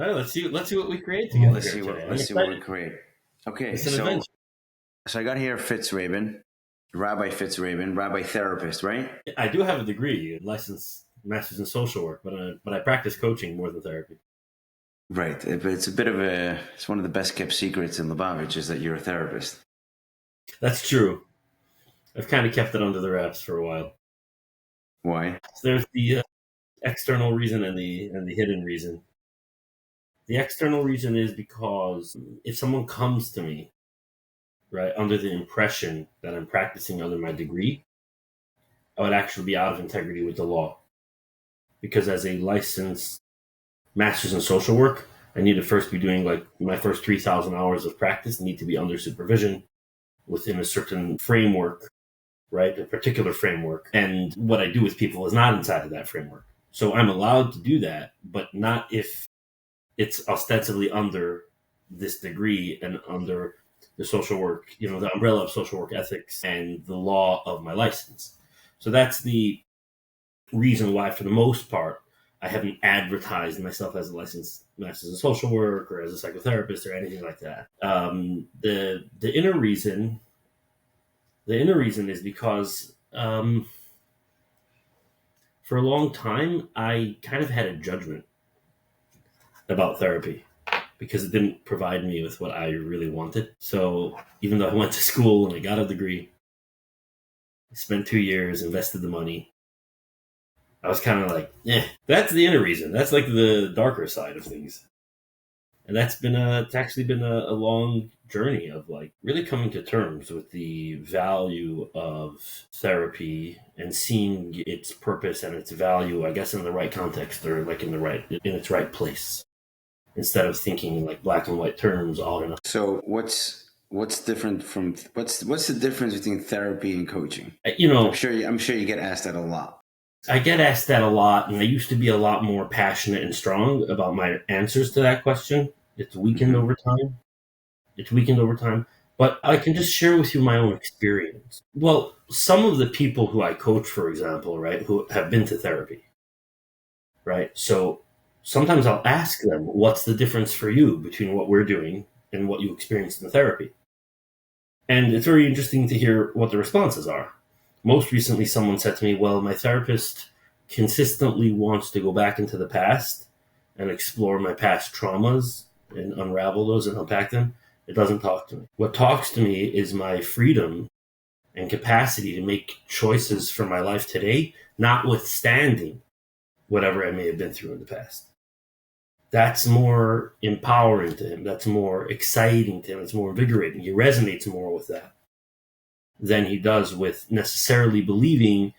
All right, let's see what we create together. Let's see what we create. Okay, It's an adventure. So I got here Fitz Rabin, Rabbi Fitz Rabin, Rabbi therapist, right? I do have a degree, a licensed master's in social work, but I practice coaching more than therapy. Right, but it's it's one of the best kept secrets in Lubavitch is that you're a therapist. That's true. I've kind of kept it under the wraps for a while. Why? So there's the external reason and the hidden reason. The external reason is because if someone comes to me, right, under the impression that I'm practicing under my degree, I would actually be out of integrity with the law. Because as a licensed master's in social work, I need to first be doing like my first 3,000 hours of practice need to be under supervision within a certain framework, right? A particular framework. And what I do with people is not inside of that framework. So I'm allowed to do that, but not if it's ostensibly under this degree and under the social work, the umbrella of social work ethics and the law of my license. So that's the reason why, for the most part, I haven't advertised myself as a licensed master's in social work or as a psychotherapist or anything like that. The inner reason is because for a long time I kind of had a judgment about therapy because it didn't provide me with what I really wanted. So even though I went to school and I got a degree, I spent 2 years, invested the money, I was kind of like, that's the inner reason. That's like the darker side of things. And it's actually been a long journey of like really coming to terms with the value of therapy and seeing its purpose and its value, I guess, in the right context or like in its right place, instead of thinking in like black and white terms all in. So what's different from what's the difference between therapy and coaching? I'm sure you get asked that a lot. I get asked that a lot, and I used to be a lot more passionate and strong about my answers to that question. It's weakened over time. But I can just share with you my own experience. Well, some of the people who I coach, for example, right, who have been to therapy, right? So sometimes I'll ask them, what's the difference for you between what we're doing and what you experienced in therapy? And it's very interesting to hear what the responses are. Most recently, someone said to me, well, my therapist consistently wants to go back into the past and explore my past traumas and unravel those and unpack them. It doesn't talk to me. What talks to me is my freedom and capacity to make choices for my life today, notwithstanding whatever I may have been through in the past. That's more empowering to him. That's more exciting to him. It's more invigorating. He resonates more with that than he does with necessarily believing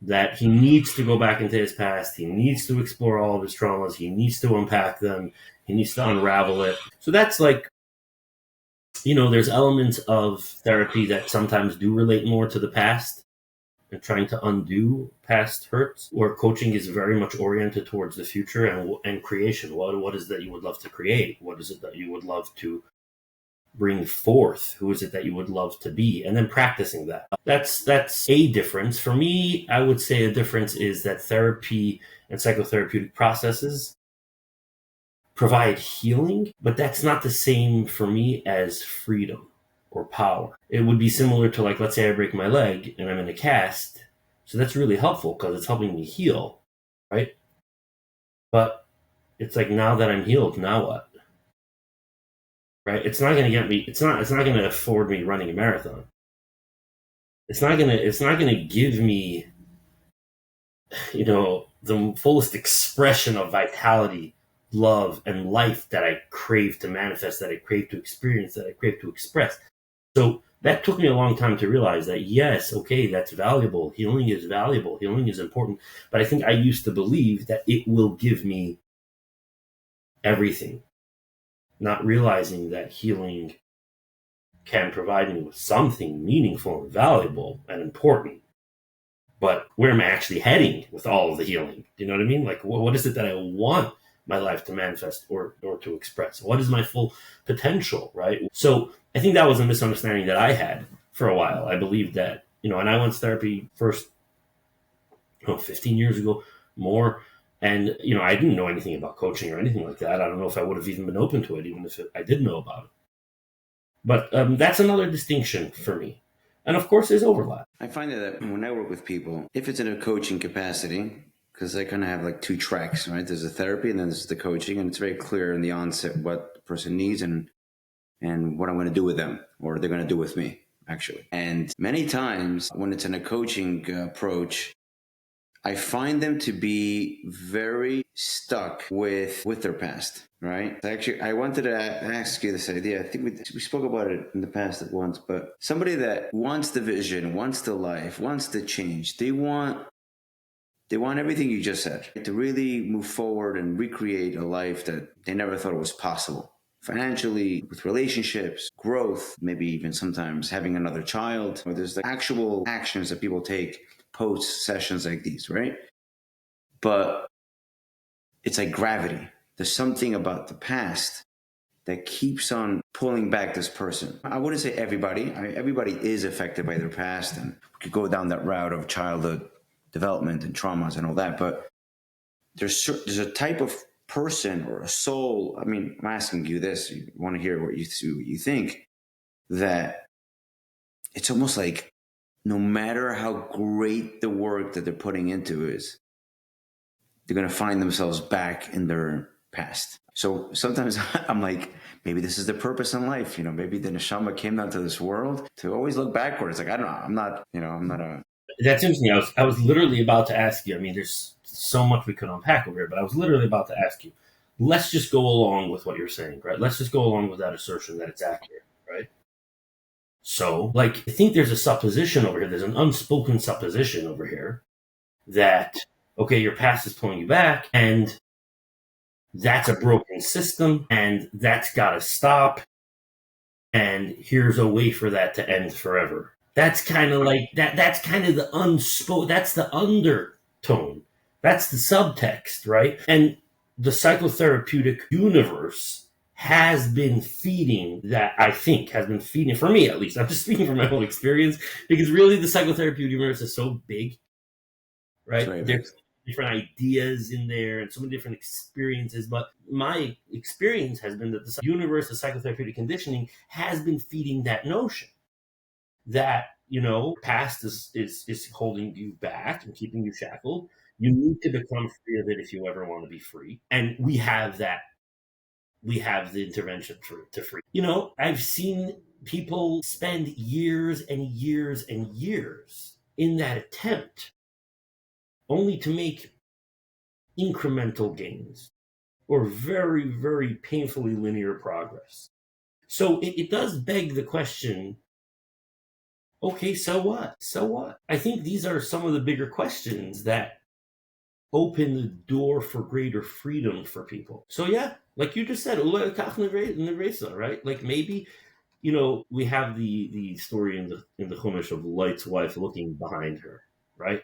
that he needs to go back into his past. He needs to explore all of his traumas. He needs to unpack them. He needs to unravel it. So that's like, there's elements of therapy that sometimes do relate more to the past and trying to undo past hurts, where coaching is very much oriented towards the future and creation. What is it that you would love to create? What is it that you would love to bring forth? Who is it that you would love to be? And then practicing that. That's a difference. For me, I would say a difference is that therapy and psychotherapeutic processes provide healing, but that's not the same for me as freedom or power. It would be similar to, like, let's say I break my leg and I'm in a cast. So that's really helpful because it's helping me heal, right? But it's like, now that I'm healed, now what? Right? It's not going to get me, it's not going to afford me running a marathon. It's not going to give me, the fullest expression of vitality, love, and life that I crave to manifest, that I crave to experience, that I crave to express. So that took me a long time to realize that, yes, okay, that's valuable. Healing is valuable. Healing is important. But I think I used to believe that it will give me everything, not realizing that healing can provide me with something meaningful and valuable and important. But where am I actually heading with all of the healing? You know what I mean? Like, what is it that I want my life to manifest or to express? What is my full potential, right? So I think that was a misunderstanding that I had for a while. I believed that, and I went to therapy first, 15 years ago, more. And, I didn't know anything about coaching or anything like that. I don't know if I would have even been open to it, even if I did know about it. But that's another distinction for me. And of course, there's overlap. I find that when I work with people, if it's in a coaching capacity, because I kind of have like two tracks, right? There's the therapy and then there's the coaching. And it's very clear in the onset what the person needs and what I'm going to do with them, or they're going to do with me, actually. And many times when it's in a coaching approach, I find them to be very stuck with their past, right? Actually, I wanted to ask you this idea. I think we spoke about it in the past at once, but somebody that wants the vision, wants the life, wants the change, they want everything you just said, to really move forward and recreate a life that they never thought was possible. Financially, with relationships, growth, maybe even sometimes having another child, or there's the actual actions that people take post sessions like these, right? But it's like gravity. There's something about the past that keeps on pulling back this person. I wouldn't say everybody. Everybody is affected by their past, and we could go down that route of childhood development and traumas and all that. But there's a type of person or a soul. I mean, I'm asking you this. You want to hear what you think, that it's almost like no matter how great the work that they're putting into is, they're going to find themselves back in their past. So sometimes I'm like, maybe this is the purpose in life. Maybe the neshama came down to this world to always look backwards. Like, I don't know. I'm not a... That's interesting. I was literally about to ask you. I mean, there's so much we could unpack over here, but I was literally about to ask you. Let's just go along with what you're saying, right? Let's just go along with that assertion that it's accurate, right? So, I think there's a supposition over here. There's an unspoken supposition over here that, okay, your past is pulling you back, and that's a broken system, and that's got to stop, and here's a way for that to end forever. That's kind of like that. That's kind of the unspoken. That's the undertone. That's the subtext, right? And the psychotherapeutic universe has been feeding that. I think has been feeding, for me at least. I'm just speaking from my own experience, because really the psychotherapeutic universe is so big, right? There's different ideas in there and so many different experiences. But my experience has been that the universe of psychotherapeutic conditioning has been feeding that notion that, past is holding you back and keeping you shackled. You need to become free of it if you ever want to be free. And we have that. We have the intervention to free. I've seen people spend years and years and years in that attempt, only to make incremental gains or very, very painfully linear progress. So it does beg the question, okay, so what? So what? I think these are some of the bigger questions that open the door for greater freedom for people. So yeah, like you just said, right? Like maybe, we have the story in the Chumash of Light's wife looking behind her, right?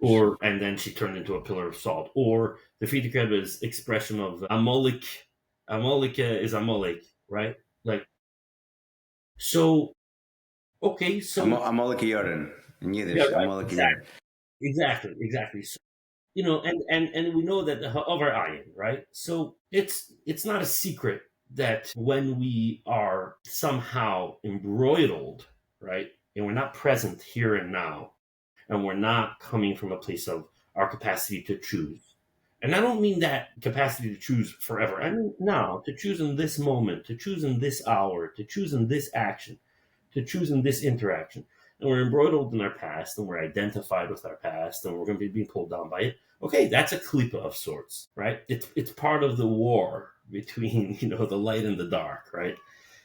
And then she turned into a pillar of salt. Or the Frierdiker Rebbe's expression of Amalek is Amalek, right? Like, so, okay, so... Amalek Yoren in Yiddish. Yeah, right, exactly. So, and we know that the Ha'avar Ayin, right? So it's not a secret that when we are somehow embroiled, right, and we're not present here and now, and we're not coming from a place of our capacity to choose. And I don't mean that capacity to choose forever. I mean now, to choose in this moment, to choose in this hour, to choose in this action, to choose in this interaction. And we're embroiled in our past, and we're identified with our past, and we're going to be being pulled down by it. Okay, that's a klipa of sorts, right? It's part of the war between, the light and the dark, right?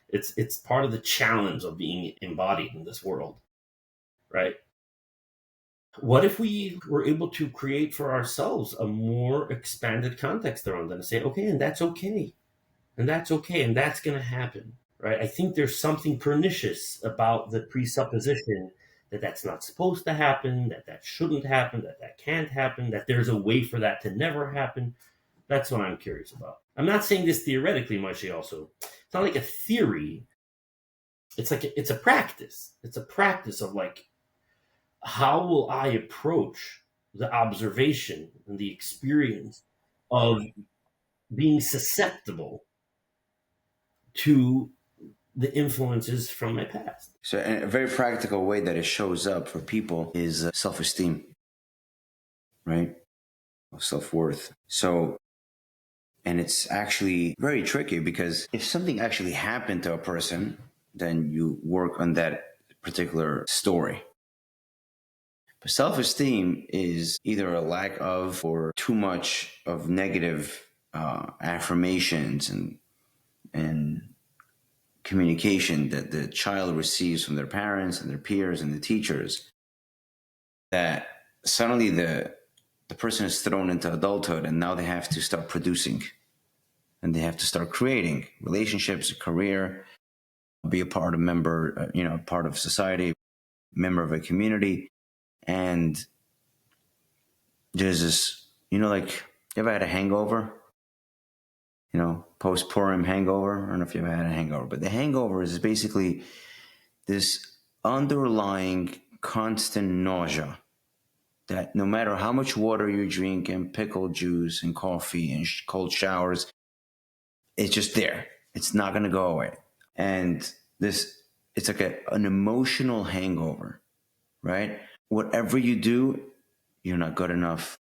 It's part of the challenge of being embodied in this world, right? What if we were able to create for ourselves a more expanded context around that and say, okay, and that's okay, and that's okay, and that's going to happen, right? I think there's something pernicious about the presupposition that that's not supposed to happen, that shouldn't happen, that can't happen, that there's a way for that to never happen. That's what I'm curious about. I'm not saying this theoretically, Moshe, also. It's not like a theory. It's a practice. It's a practice of like, how will I approach the observation and the experience of being susceptible to the influences from my past. So a very practical way that it shows up for people is self-esteem, right? Self-worth. So, and it's actually very tricky because if something actually happened to a person, then you work on that particular story. But self-esteem is either a lack of or too much of negative affirmations and communication that the child receives from their parents and their peers and the teachers, that suddenly the person is thrown into adulthood and now they have to start producing and they have to start creating relationships, a career, be a part of member, part of society, member of a community. And there's this, like, you ever had a hangover? Post-Purim hangover? I don't know if you ever had a hangover, but the hangover is basically this underlying constant nausea that no matter how much water you drink and pickle juice and coffee and cold showers, it's just there. It's not going to go away. And it's like an emotional hangover, right? Whatever you do, you're not good enough.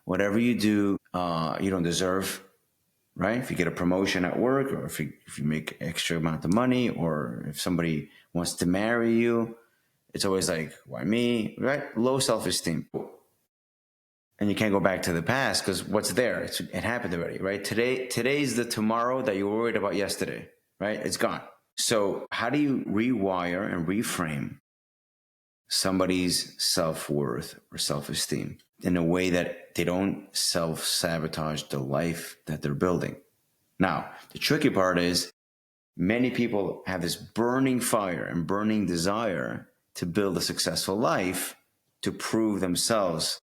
Whatever you do, you don't deserve, right? If you get a promotion at work, or if you make extra amount of money, or if somebody wants to marry you, it's always like, why me, right? Low self-esteem. And you can't go back to the past because what's there? It happened already, right? Today's the tomorrow that you were worried about yesterday, right? It's gone. So how do you rewire and reframe somebody's self-worth or self-esteem in a way that they don't self-sabotage the life that they're building? Now, the tricky part is many people have this burning fire and burning desire to build a successful life, to prove themselves,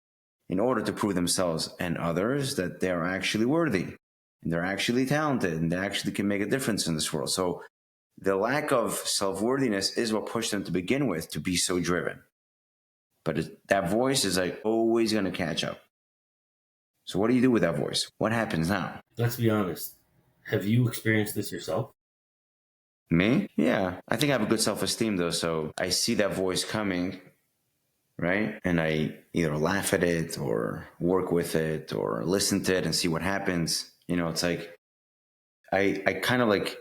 in order to prove themselves and others that they're actually worthy and they're actually talented and they actually can make a difference in this world. So the lack of self-worthiness is what pushed them to begin with to be so driven. But that voice is like always going to catch up. So what do you do with that voice? What happens now? Let's be honest. Have you experienced this yourself? Me? Yeah. I think I have a good self-esteem though. So I see that voice coming, right? And I either laugh at it or work with it or listen to it and see what happens. It's like, I kind of like,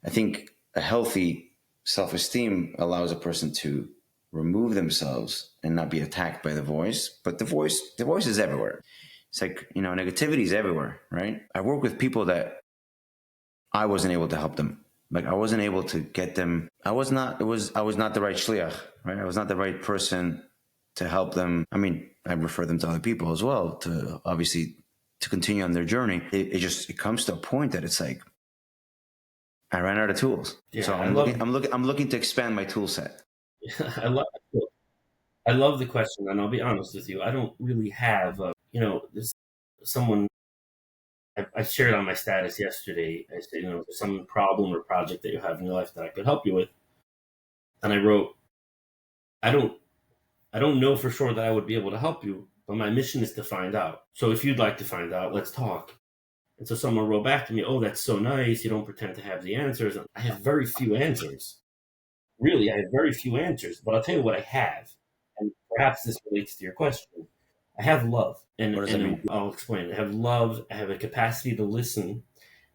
I think a healthy self-esteem allows a person to remove themselves and not be attacked by the voice. But the voice is everywhere. It's like, negativity is everywhere, right? I work with people that I wasn't able to help them. Like I wasn't able to get them. I was not the right shliach, right? I was not the right person to help them. I mean, I refer them to other people as well to obviously to continue on their journey. It comes to a point that it's like, I ran out of tools. Yeah, so I'm looking to expand my tool set. I love the question, and I'll be honest with you. I don't really have, this someone. I shared on my status yesterday. I said, there's some problem or project that you have in your life that I could help you with, and I wrote, I don't know for sure that I would be able to help you, but my mission is to find out. So if you'd like to find out, let's talk. And so someone wrote back to me, oh, that's so nice. You don't pretend to have the answers. I have very few answers. Really, I have very few answers, but I'll tell you what I have. And perhaps this relates to your question. I have love. And, what does that mean? I'll explain. I have love. I have a capacity to listen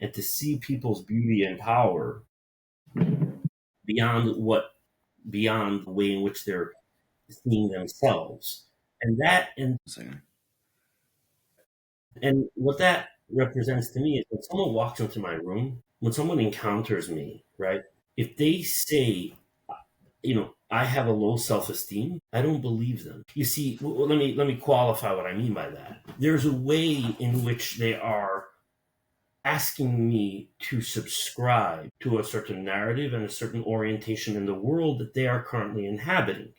and to see people's beauty and power beyond the way in which they're seeing themselves. And what that represents to me is when someone walks into my room, when someone encounters me, right? If they say, I have a low self-esteem, I don't believe them. You see, let me qualify what I mean by that. There's a way in which they are asking me to subscribe to a certain narrative and a certain orientation in the world that they are currently inhabiting.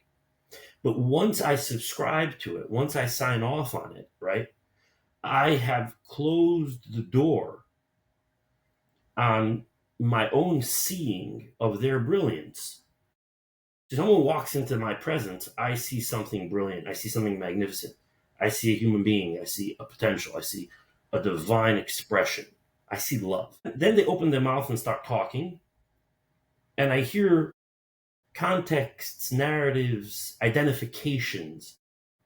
But once I subscribe to it, once I sign off on it, right, I have closed the door on my own seeing of their brilliance. If someone walks into my presence, I see something brilliant. I see something magnificent. I see a human being. I see a potential. I see a divine expression. I see love. Then they open their mouth and start talking, and I hear contexts, narratives, identifications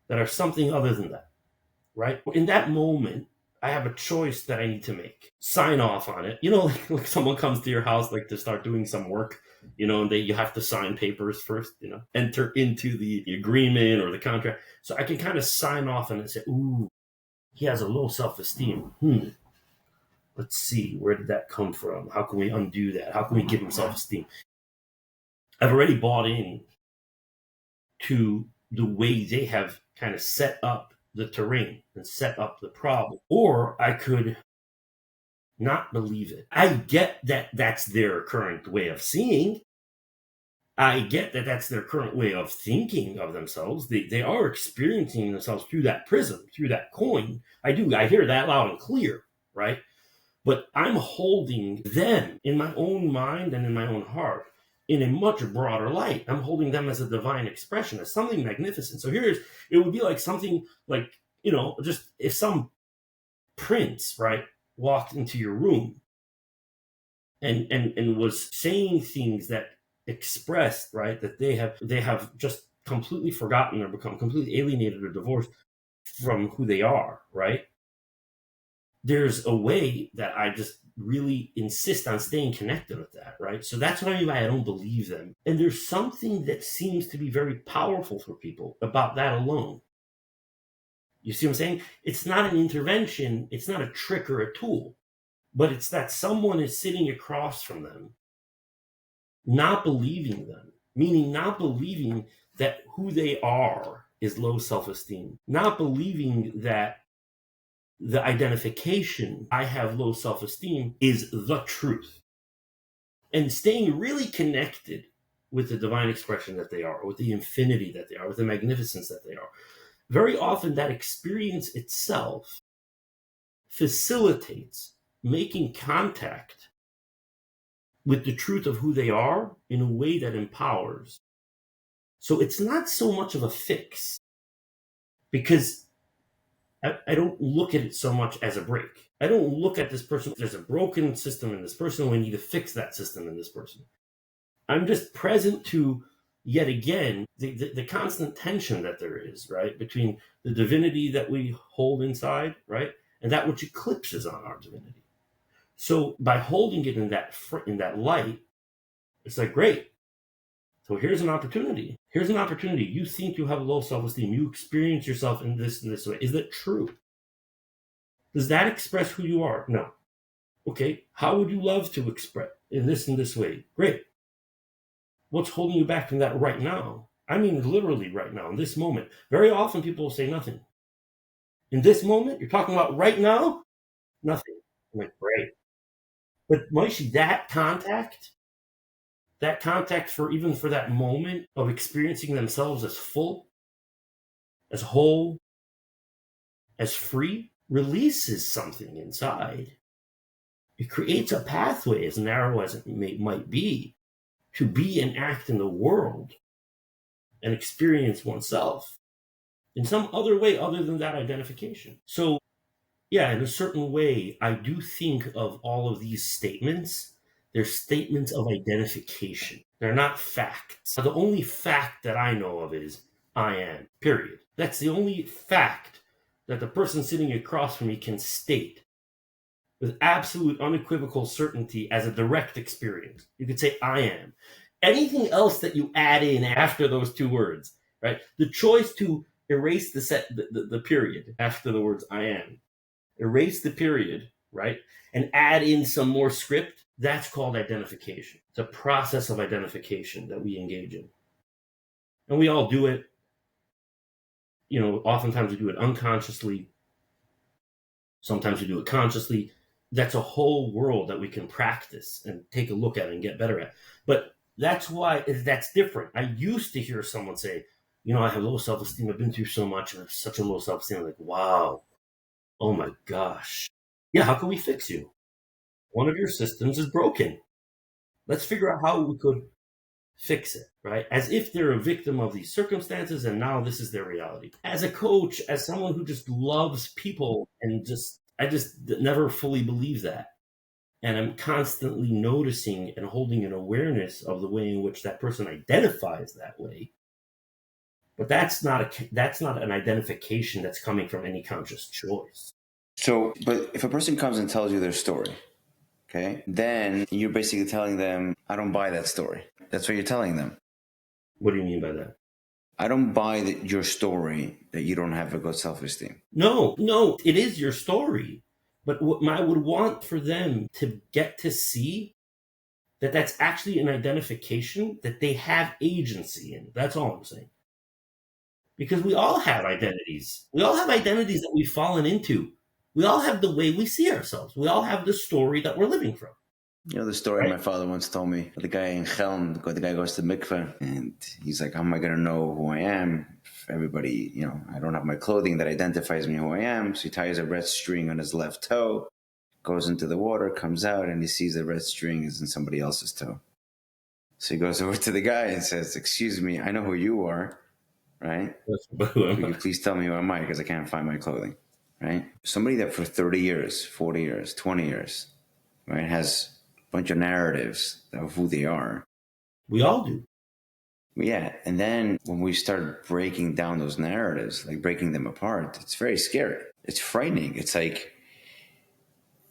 that are something other than that, right? In that moment, I have a choice that I need to make. Sign off on it. Like someone comes to your house, like to start doing some work, and you have to sign papers first, enter into the agreement or the contract. So I can kind of sign off on it and say, ooh, he has a low self-esteem. Let's see, where did that come from? How can we undo that? How can we give him self-esteem? I've already bought in to the way they have kind of set up the terrain and set up the problem. Or I could not believe it. I get that that's their current way of seeing. I get that that's their current way of thinking of themselves. They are experiencing themselves through that prism, through that coin. I do. I hear that loud and clear, right? But I'm holding them in my own mind and in my own heart in a much broader light. I'm holding them as a divine expression, as something magnificent. So it would be like something like, just if some prince, right, walked into your room and was saying things that expressed, right, that they have just completely forgotten or become completely alienated or divorced from who they are, right? There's a way that I just really insist on staying connected with that, right? So that's what I mean by I don't believe them. And there's something that seems to be very powerful for people about that alone. You see what I'm saying? It's not an intervention, it's not a trick or a tool, but it's that someone is sitting across from them, not believing them, meaning not believing that who they are is low self-esteem, not believing that the identification, I have low self-esteem, is the truth. And staying really connected with the divine expression that they are, with the infinity that they are, with the magnificence that they are. Very often that experience itself facilitates making contact with the truth of who they are in a way that empowers. So it's not so much of a fix, because I don't look at it so much as a break. I don't look at this person, there's a broken system in this person, we need to fix that system in this person. I'm just present to, yet again, the constant tension that there is, right, between the divinity that we hold inside, right, and that which eclipses on our divinity. So by holding it in that light, it's like, great. So here's an opportunity. Here's an opportunity. You think you have low self-esteem. You experience yourself in this way. Is that true? Does that express who you are? No. Okay. How would you love to express in this way? Great. What's holding you back from that right now? I mean, literally right now, in this moment. Very often people will say nothing. In this moment, you're talking about right now? Nothing. I'm like, great. But Moishi, that contact for that moment of experiencing themselves as full, as whole, as free, releases something inside. It creates a pathway, as narrow as it might be, to be and act in the world and experience oneself in some other way other than that identification. So, yeah, in a certain way, I do think of all of these statements. They're statements of identification. They're not facts. The only fact that I know of is I am, period. That's the only fact that the person sitting across from me can state with absolute unequivocal certainty as a direct experience. You could say I am. Anything else that you add in after those two words, right? The choice to erase the period after the words I am, erase the period, right? And add in some more script, that's called identification. It's a process of identification that we engage in. And we all do it. Oftentimes we do it unconsciously. Sometimes we do it consciously. That's a whole world that we can practice and take a look at and get better at. But that's why that's different. I used to hear someone say, I have low self-esteem. I've been through so much and I have such a low self-esteem. I'm like, wow. Oh my gosh. Yeah, how can we fix you? One of your systems is broken. Let's figure out how we could fix it, right? As if they're a victim of these circumstances and now this is their reality. As a coach, as someone who just loves people and I just never fully believe that. And I'm constantly noticing and holding an awareness of the way in which that person identifies that way. But that's not an identification that's coming from any conscious choice. So, but if a person comes and tells you their story, okay, then you're basically telling them, I don't buy that story. That's what you're telling them. What do you mean by that? I don't buy your story that you don't have a good self-esteem. No, it is your story. But what I would want for them to get to see that that's actually an identification that they have agency in. That's all I'm saying. Because we all have identities. We all have identities that we've fallen into. We all have the way we see ourselves. We all have the story that we're living from. You know the story my father once told me. The guy in Chelm, the guy goes to mikveh, and he's like, how am I going to know who I am? If everybody, I don't have my clothing that identifies me who I am. So he ties a red string on his left toe, goes into the water, comes out, and he sees the red string is in somebody else's toe. So he goes over to the guy and says, excuse me, I know who you are, right? Could you please tell me who am I, because I can't find my clothing, right? Somebody that for 30 years, 40 years, 20 years, right, has bunch of narratives of who they are. We all do. Yeah. And then when we start breaking down those narratives, like breaking them apart, it's very scary. It's frightening. It's like,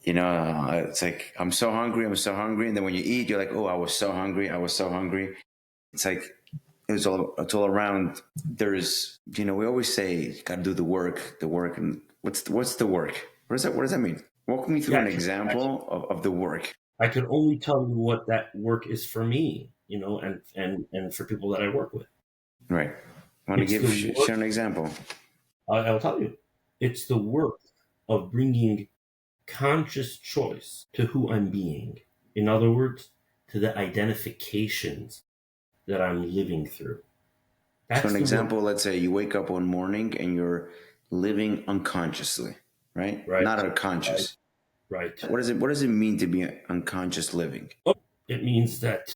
I'm so hungry. And then when you eat, you're like, oh, I was so hungry. It's like, it's all around. There's, we always say, you got to do the work. And what's the work? What does that mean? Walk me through an example of the work. I could only tell you what that work is for me, and for people that I work with. Right. I want to share an example. I'll tell you. It's the work of bringing conscious choice to who I'm being. In other words, to the identifications that I'm living through. So an example, let's say you wake up one morning and you're living unconsciously, right? Not unconscious. Right. What does it mean to be unconscious living? It means that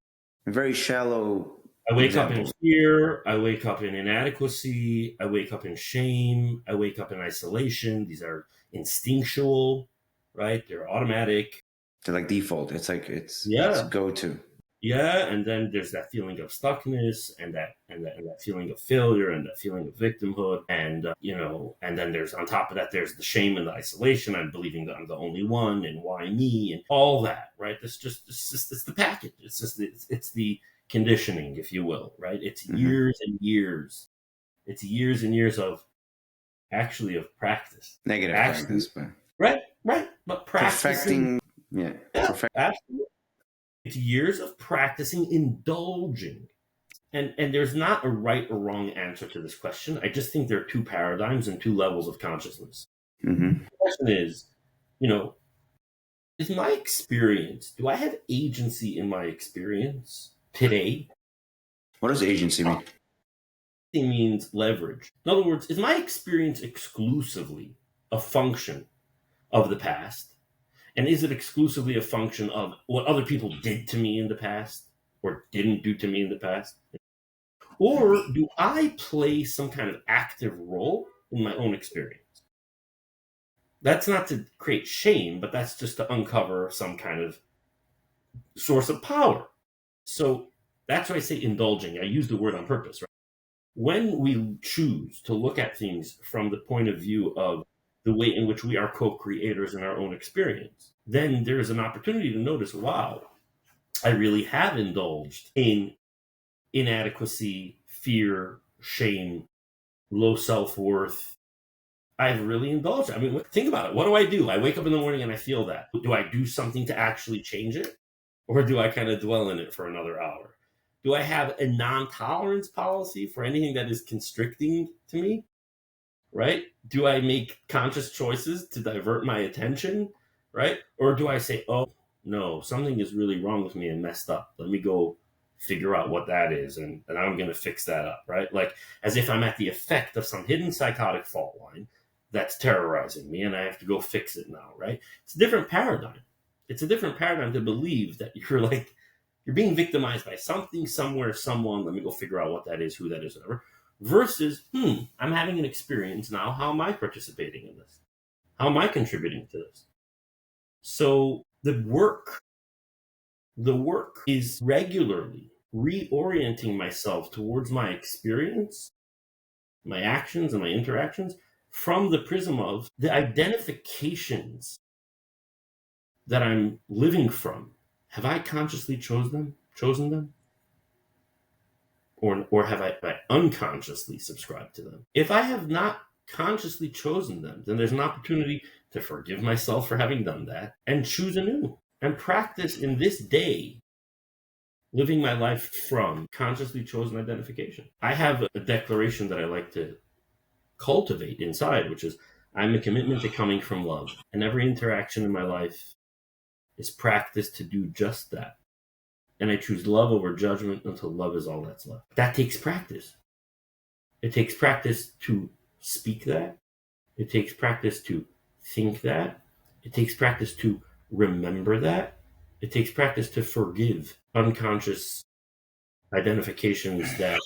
a very shallow. I wake up in fear. I wake up in inadequacy. I wake up in shame. I wake up in isolation. These are instinctual, right? They're automatic. They're like default. It's like it's go-to. Yeah, and then there's that feeling of stuckness, and that feeling of failure, and that feeling of victimhood, and and then there's on top of that there's the shame and the isolation. I'm believing that I'm the only one, and why me, and all that, right? It's the package. It's the conditioning, if you will, right? It's years and years. It's years and years of practice. Negative practice, but right, but practicing. Perfecting, absolutely. It's years of practicing indulging. And there's not a right or wrong answer to this question. I just think there are two paradigms and two levels of consciousness. Mm-hmm. The question is, is my experience, do I have agency in my experience today? What does agency mean? It means leverage. In other words, is my experience exclusively a function of the past? And is it exclusively a function of what other people did to me in the past or didn't do to me in the past? Or do I play some kind of active role in my own experience? That's not to create shame, but that's just to uncover some kind of source of power. So that's why I say indulging. I use the word on purpose, right? When we choose to look at things from the point of view of the way in which we are co-creators in our own experience, then there's an opportunity to notice, wow, I really have indulged in inadequacy, fear, shame, low self-worth. I've really indulged. I mean, think about it. What do? I wake up in the morning and I feel that. Do I do something to actually change it? Or do I kind of dwell in it for another hour? Do I have a non-tolerance policy for anything that is constricting to me? Right? Do I make conscious choices to divert my attention? Right? Or do I say, oh, no, something is really wrong with me and messed up. Let me go figure out what that is, and I'm going to fix that up, right? Like as if I'm at the effect of some hidden psychotic fault line that's terrorizing me and I have to go fix it now, right? It's a different paradigm. It's a different paradigm to believe that you're like You're being victimized by something, somewhere, someone. Let me go figure out what that is, who that is, whatever. Versus, I'm having an experience now. How am I participating in this? How am I contributing to this? So the work is regularly reorienting myself towards my experience, my actions and my interactions from the prism of the identifications that I'm living from. Have I consciously chosen them? Or have I unconsciously subscribed to them? If I have not consciously chosen them, then there's an opportunity to forgive myself for having done that and choose anew and practice in this day living my life from consciously chosen identification. I have a declaration that I like to cultivate inside, which is I'm a commitment to coming from love, and every interaction in my life is practice to do just that. And I choose love over judgment until love is all that's left. That takes practice. It takes practice to speak that. It takes practice to think that. It takes practice to remember that. It takes practice to forgive unconscious identifications that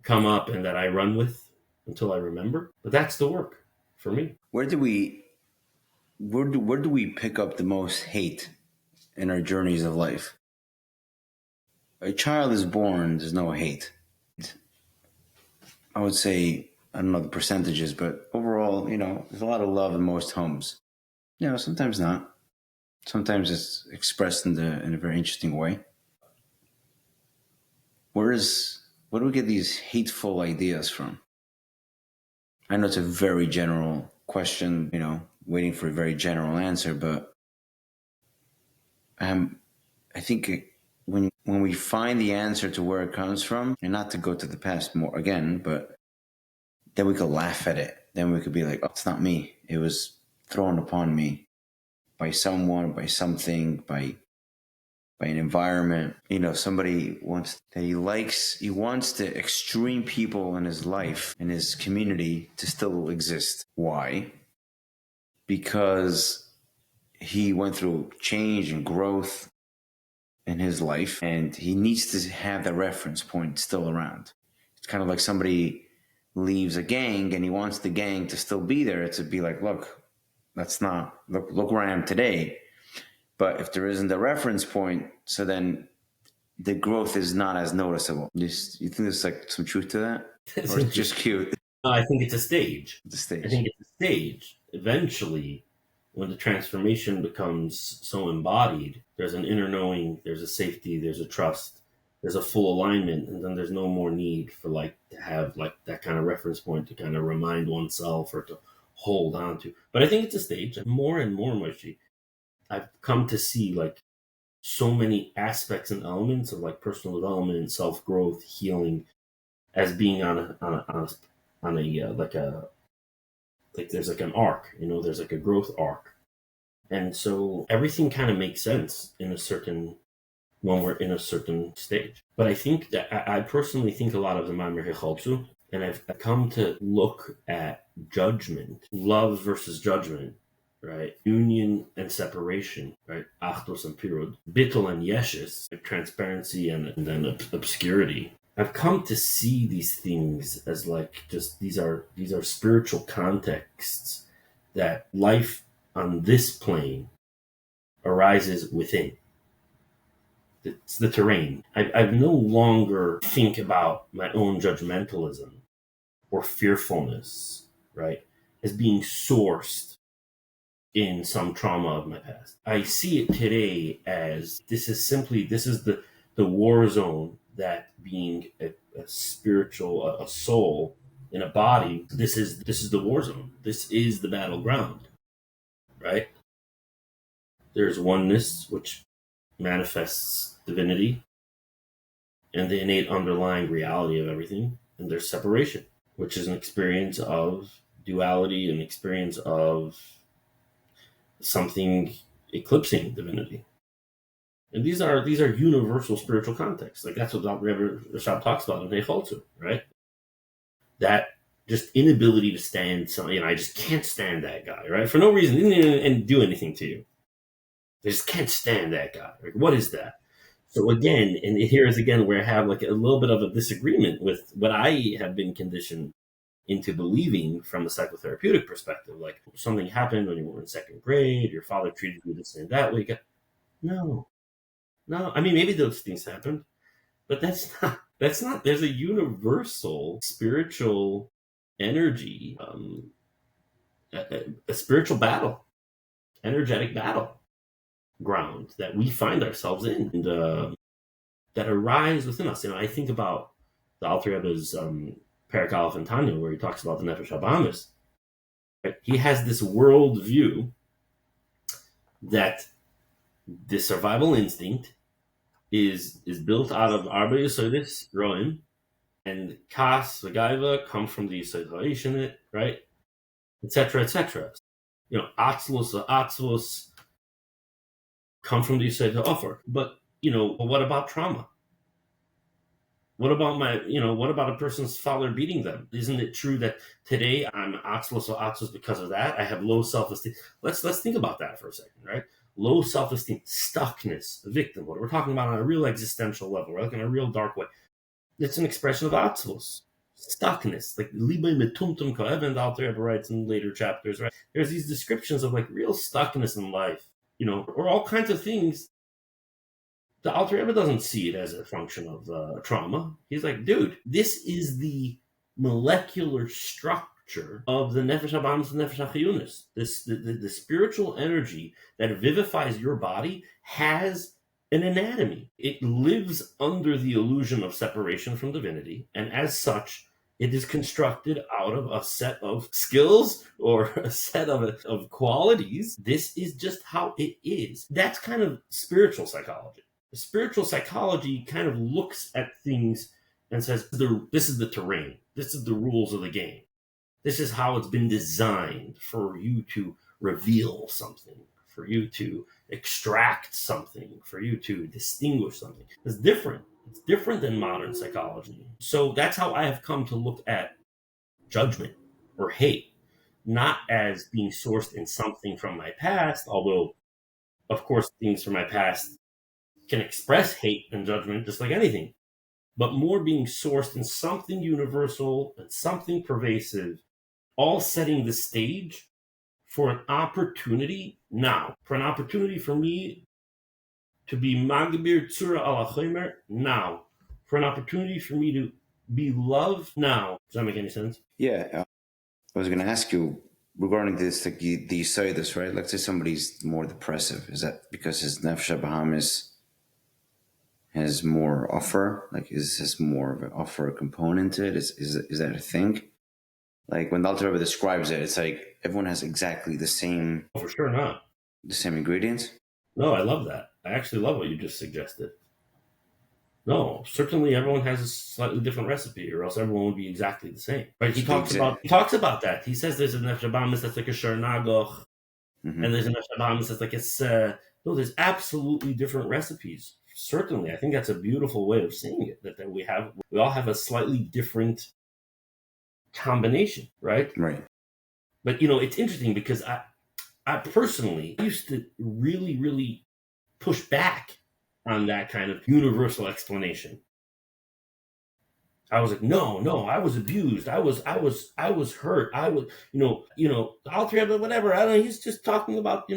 come up and that I run with until I remember. But that's the work for me. Where do we pick up the most hate in our journeys of life? A child is born, there's no hate. I would say, I don't know the percentages, but overall, there's a lot of love in most homes. Sometimes not. Sometimes it's expressed in a very interesting way. Where do we get these hateful ideas from? I know it's a very general question, waiting for a very general answer, but I think when we find the answer to where it comes from, and not to go to the past more again, but then we could laugh at it. Then we could be like, oh, it's not me. It was thrown upon me by someone, by something, by an environment. Somebody wants he wants the extreme people in his life, in his community, to still exist. Why? Because he went through change and growth in his life, and he needs to have that reference point still around. It's kind of like somebody leaves a gang and he wants the gang to still be there, to be like, look where I am today. But if there isn't a reference point, so then the growth is not as noticeable. You think there's like some truth to that? Or it's just cute? No, I think it's a stage. It's a stage. I think it's a stage. Eventually, when the transformation becomes so embodied, there's an inner knowing, there's a safety, there's a trust, there's a full alignment, and then there's no more need for to have that kind of reference point to kind of remind oneself or to hold on to. But I think it's a stage. More and more, Moishi, I've come to see so many aspects and elements of personal development, self-growth, healing as being on there's an arc, there's a growth arc. And so everything kind of makes sense when we're in a certain stage. But I think that I personally think a lot of the Maamir Hechalzu, and I've come to look at judgment, love versus judgment, right? Union and separation, right? Achdos and Pirud, Bittul and Yeshes, transparency and then obscurity. I've come to see these things as these are spiritual contexts that life on this plane arises within. It's the terrain. I no longer think about my own judgmentalism or fearfulness, right, as being sourced in some trauma of my past. I see it today as this is the war zone, that being a spiritual, a soul in a body, this is the war zone. This is the battleground, right? There's oneness, which manifests divinity and the innate underlying reality of everything. And there's separation, which is an experience of duality, an experience of something eclipsing divinity. And these are universal spiritual contexts. That's what Rebbe Rashab talks about in Hechalzu, right? That just inability to stand I just can't stand that guy, right? For no reason, and do anything to you. I just can't stand that guy. What is that? So again, and here is again where I have like a little bit of a disagreement with what I have been conditioned into believing from a psychotherapeutic perspective. Like something happened when you were in second grade, your father treated you this and that way. No, no. I mean, maybe those things happened, but that's not. There's a universal spiritual energy, a spiritual battle, energetic battle ground that we find ourselves in, and that arise within us. I think about the Alter Rebbe's Perek Aleph and Tanya, where he talks about the Nefesh HaBahamis. Right? He has this world view that the survival instinct is built out of Arba Yesodis Roim, and Kas V'Gaiva come from the Yesod HaIshinit, right? Etc. Etc. Atzlus come from the Yesod HaOfer. But what about trauma? What about a person's father beating them? Isn't it true that today I'm atzlos because of that? I have low self-esteem. Let's think about that for a second, right? Low self-esteem, stuckness, victimhood. We're talking about on a real existential level, right? Like in a real dark way. It's an expression of atzlos, stuckness, like libay metumtum ko'even, the Alter Rebbe writes in later chapters, right? There's these descriptions of like real stuckness in life, or all kinds of things. The Alter Rebbe doesn't see it as a function of trauma. He's like, dude, this is the molecular structure of the Nefesh HaBahamis and Nefesh HaChiyunis. The spiritual energy that vivifies your body has an anatomy. It lives under the illusion of separation from divinity, and as such, it is constructed out of a set of skills or a set of qualities. This is just how it is. That's kind of spiritual psychology. Spiritual psychology kind of looks at things and says, this is the terrain. This is the rules of the game. This is how it's been designed for you to reveal something, for you to extract something, for you to distinguish something. It's different. It's different than modern psychology. So that's how I have come to look at judgment or hate, not as being sourced in something from my past, although, of course, things from my past can express hate and judgment just like anything, but more being sourced in something universal and something pervasive, all setting the stage for an opportunity now, for an opportunity for me to be Magabir Tzura ala Chomer now, for an opportunity for me to be loved now. Does that make any sense? Yeah. I was going to ask you regarding this, like you say this, right? Let's say somebody's more depressive. Is that because his Nefesh HaBahamis has more offer? Like, is this more of an offer component to it? Is that a thing? Like when the Alter Rebbe describes it, it's like everyone has exactly the same. Oh, for sure not. The same ingredients? No, I love that. I actually love what you just suggested. No, certainly everyone has a slightly different recipe, or else everyone would be exactly the same. Right? He talks about that. He says there's a Nefesh HaBahamis that's like a Shor Nagoch, and there's a Nefesh HaBahamis that's like a no, there's absolutely different recipes. Certainly, I think that's a beautiful way of saying it. That we all have a slightly different combination, right? Right. But it's interesting because I personally used to really, really push back on that kind of universal explanation. I was like, no, I was abused. I was hurt. I was, Alter Rebbe, whatever. I don't know. He's just talking about,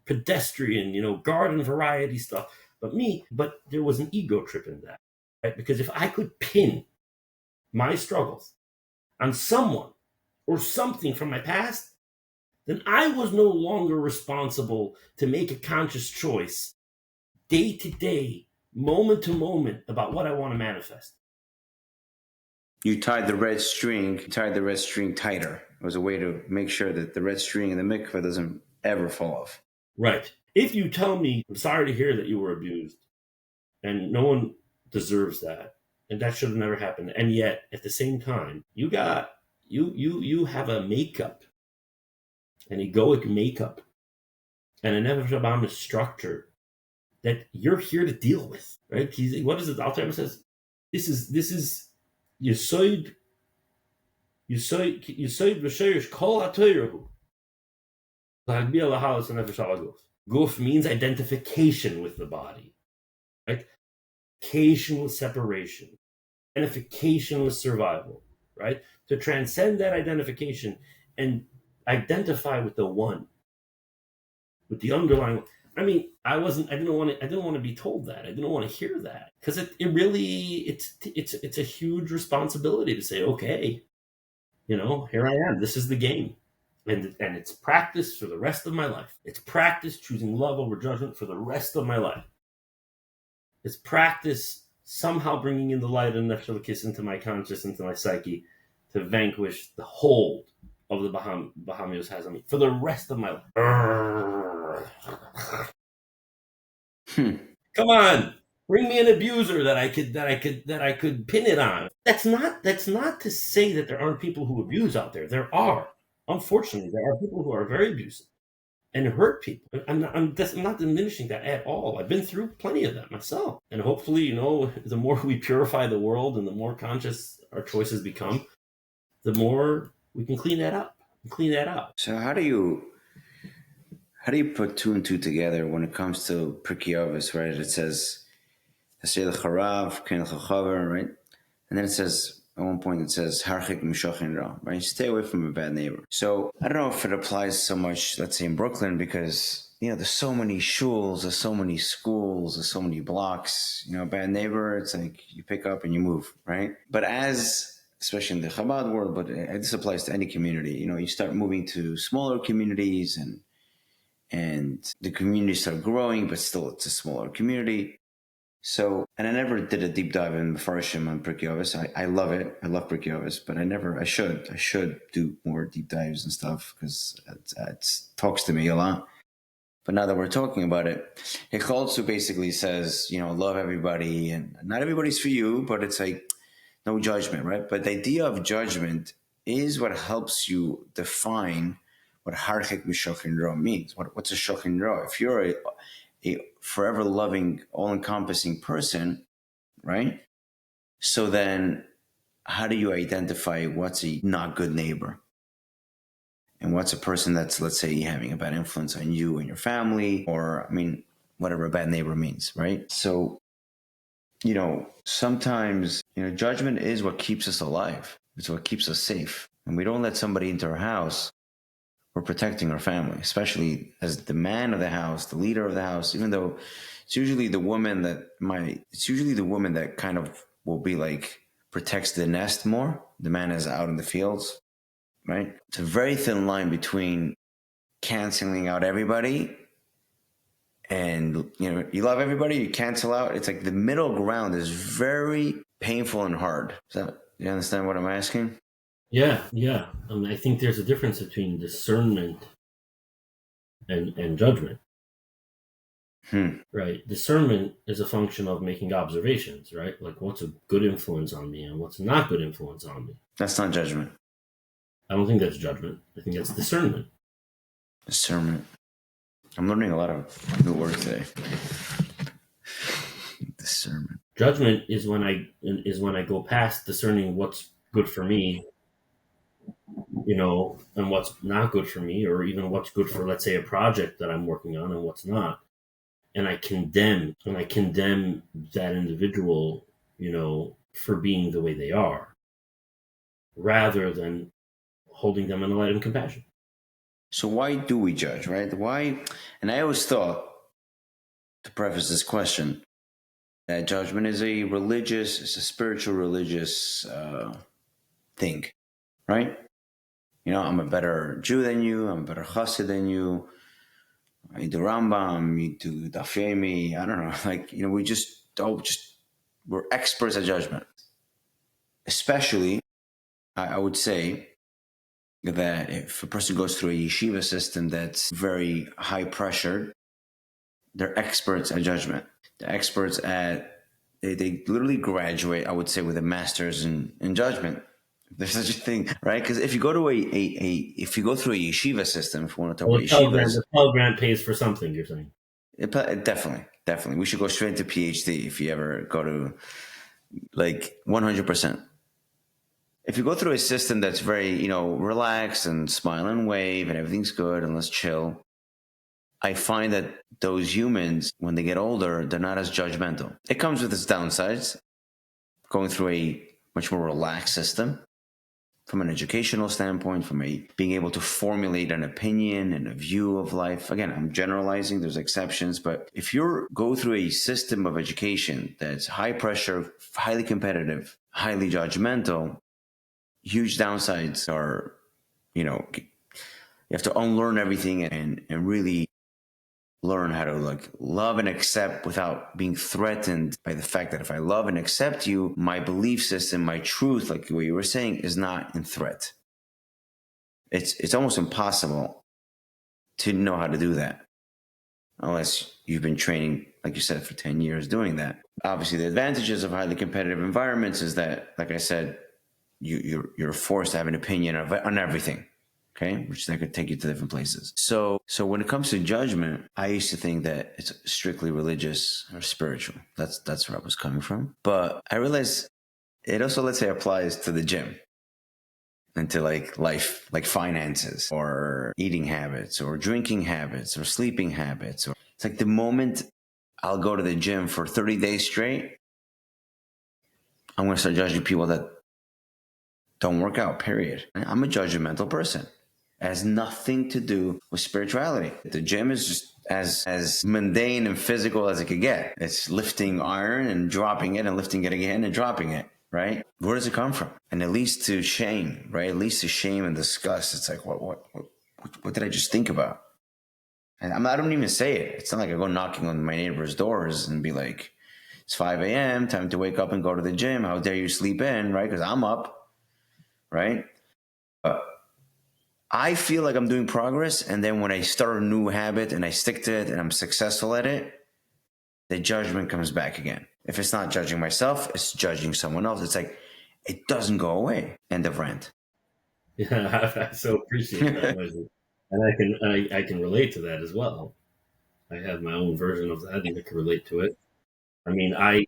pedestrian, garden variety stuff. But there was an ego trip in that, right? Because if I could pin my struggles on someone or something from my past, then I was no longer responsible to make a conscious choice day to day, moment to moment about what I want to manifest. You tied the red string tighter. It was a way to make sure that the red string in the mikveh doesn't ever fall off. Right. If you tell me, I'm sorry to hear that you were abused, and no one deserves that, and that should have never happened, and yet at the same time, you have a makeup, an egoic makeup, and a Nefesh HaBahamis structure that you're here to deal with, right? What is it? Alter Rebbe says, this is Yesod v'sheish kol ha'toirahu. Guf means identification with the body, right? Identification with separation, identification with survival, right? To transcend that identification and identify with the one, with the underlying. I mean, I didn't want to be told that. I didn't want to hear that, because it really, it's a huge responsibility to say, okay, here I am. This is the game. And it's practice for the rest of my life. It's practice choosing love over judgment for the rest of my life. It's practice somehow bringing in the light of Nefesh Elokis into my conscious, into my psyche, to vanquish the hold of the Bahamios has on me for the rest of my life. Come on, bring me an abuser that I could pin it on. That's not to say that there aren't people who abuse out there. There are. Unfortunately, there are people who are very abusive and hurt people. I'm not diminishing that at all. I've been through plenty of that myself. And hopefully, the more we purify the world and the more conscious our choices become, the more we can clean that up. So how do you put two and two together when it comes to Pirkei Avos, right? It says, right? And then it says, at one point it says, Harchik Mishochin Ra, right? Stay away from a bad neighbor. So I don't know if it applies so much, let's say in Brooklyn, because, there's so many shuls, there's so many schools, there's so many blocks, bad neighbor, it's like you pick up and you move, right? But especially in the Chabad world, but this applies to any community, you start moving to smaller communities and the communities start growing, but still it's a smaller community. So, and I never did a deep dive in Mefarshim on Pirkei Avos. I love it. I love Pirkei Avos, but I should do more deep dives and stuff, because it talks to me a lot. But now that we're talking about it, Hecholzu basically says, love everybody, and not everybody's for you, but it's like no judgment, right? But the idea of judgment is what helps you define what Harchik Mishochin Ra means. What's a Shochin Ra? If you're a forever loving, all-encompassing person, right? So then how do you identify what's a not good neighbor? And what's a person that's, let's say, having a bad influence on you and your family, or, whatever a bad neighbor means, right? So, sometimes, judgment is what keeps us alive. It's what keeps us safe. And we don't let somebody into our house. We're protecting our family, especially as the man of the house, the leader of the house, even though it's usually the woman that kind of will be like, protects the nest more. The man is out in the fields, right? It's a very thin line between canceling out everybody and, you love everybody, you cancel out. It's like the middle ground is very painful and hard. You understand what I'm asking? Yeah. I think there's a difference between discernment and judgment. Right? Discernment is a function of making observations, right? Like, what's a good influence on me and what's not good influence on me. That's not judgment. I don't think that's judgment. I think that's discernment. Discernment. I'm learning a lot of new words today. Discernment. Judgment is when I go past discerning what's good for me, and what's not good for me, or even what's good for, let's say, a project that I'm working on and what's not. And I condemn that individual, for being the way they are, rather than holding them in the light of compassion. So why do we judge, right? Why? And I always thought, to preface this question, that judgment is it's a spiritual, religious thing, right? I'm a better Jew than you. I'm a better Chassid than you. I do Rambam, you do Daf Yomi. I don't know. We're experts at judgment. Especially, I would say that if a person goes through a yeshiva system that's very high pressured, they're experts at judgment. They're experts they literally graduate, I would say, with a master's in judgment. There's such a thing, right? Because if you go to if you go through a yeshiva system, if you want to talk about yeshivas, the Pell Grant pays for something. You're saying? Definitely, we should go straight to PhD if you ever go to 100%. If you go through a system that's very relaxed and smile and wave and everything's good and let's chill, I find that those humans, when they get older, they're not as judgmental. It comes with its downsides, going through a much more relaxed system from an educational standpoint, from a being able to formulate an opinion and a view of life. Again, I'm generalizing, there's exceptions, but if you go through a system of education that's high pressure, highly competitive, highly judgmental, huge downsides are, you have to unlearn everything and really learn how to like love and accept without being threatened by the fact that if I love and accept you, my belief system, my truth, like what you were saying, is not in threat. It's almost impossible to know how to do that unless you've been training, like you said, for 10 years doing that. Obviously, the advantages of highly competitive environments is that, like I said, you're forced to have an opinion on everything. Okay, which that could take you to different places. So when it comes to judgment, I used to think that it's strictly religious or spiritual. That's where I was coming from. But I realized it also, let's say, applies to the gym and to like life, like finances or eating habits or drinking habits or sleeping habits. Or it's like the moment I'll go to the gym for 30 days straight, I'm going to start judging people that don't work out, period. I'm a judgmental person. It has nothing to do with spirituality. The gym is just as mundane and physical as it could get. It's lifting iron and dropping it and lifting it again and dropping it, right? Where does it come from? And it leads to shame, right? It leads to shame and disgust. It's like, what did I just think about? And I don't even say it. It's not like I go knocking on my neighbor's doors and be like, it's 5 a.m., time to wake up and go to the gym. How dare you sleep in, right? Because I'm up, right? I feel like I'm doing progress, and then when I start a new habit and I stick to it and I'm successful at it, the judgment comes back again. If it's not judging myself, it's judging someone else. It's like, it doesn't go away. End of rant. Yeah, I so appreciate that, and I can relate to that as well. I have my own version of that, and I can relate to it. I mean, I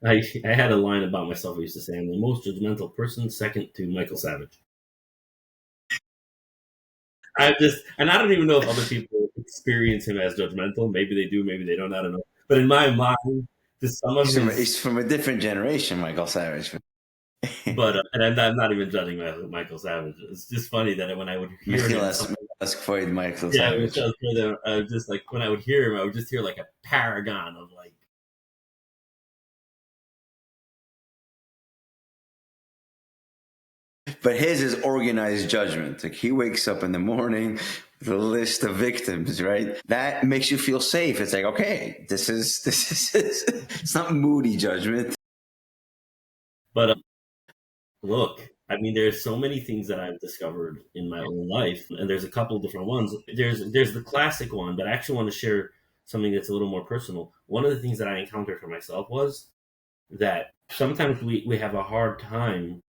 had a line about myself. I used to say I'm the most judgmental person, second to Michael Savage. And I don't even know if other people experience him as judgmental. Maybe they do, maybe they don't. I don't know. But in my mind, just some of he's from a different generation, Michael Savage. But and I'm not even judging Michael Savage. It's just funny that when I would hear him, Michael yeah, Savage. I was just like when I would hear him, I would just hear like a paragon of like. But his is organized judgment. Like he wakes up in the morning with a list of victims, right? That makes you feel safe. It's like, okay, this is it's not moody judgment. But look, I mean, there's so many things that I've discovered in my own life, and there's a couple different ones. There's the classic one, but I actually want to share something that's a little more personal. One of the things that I encountered for myself was that sometimes we have a hard time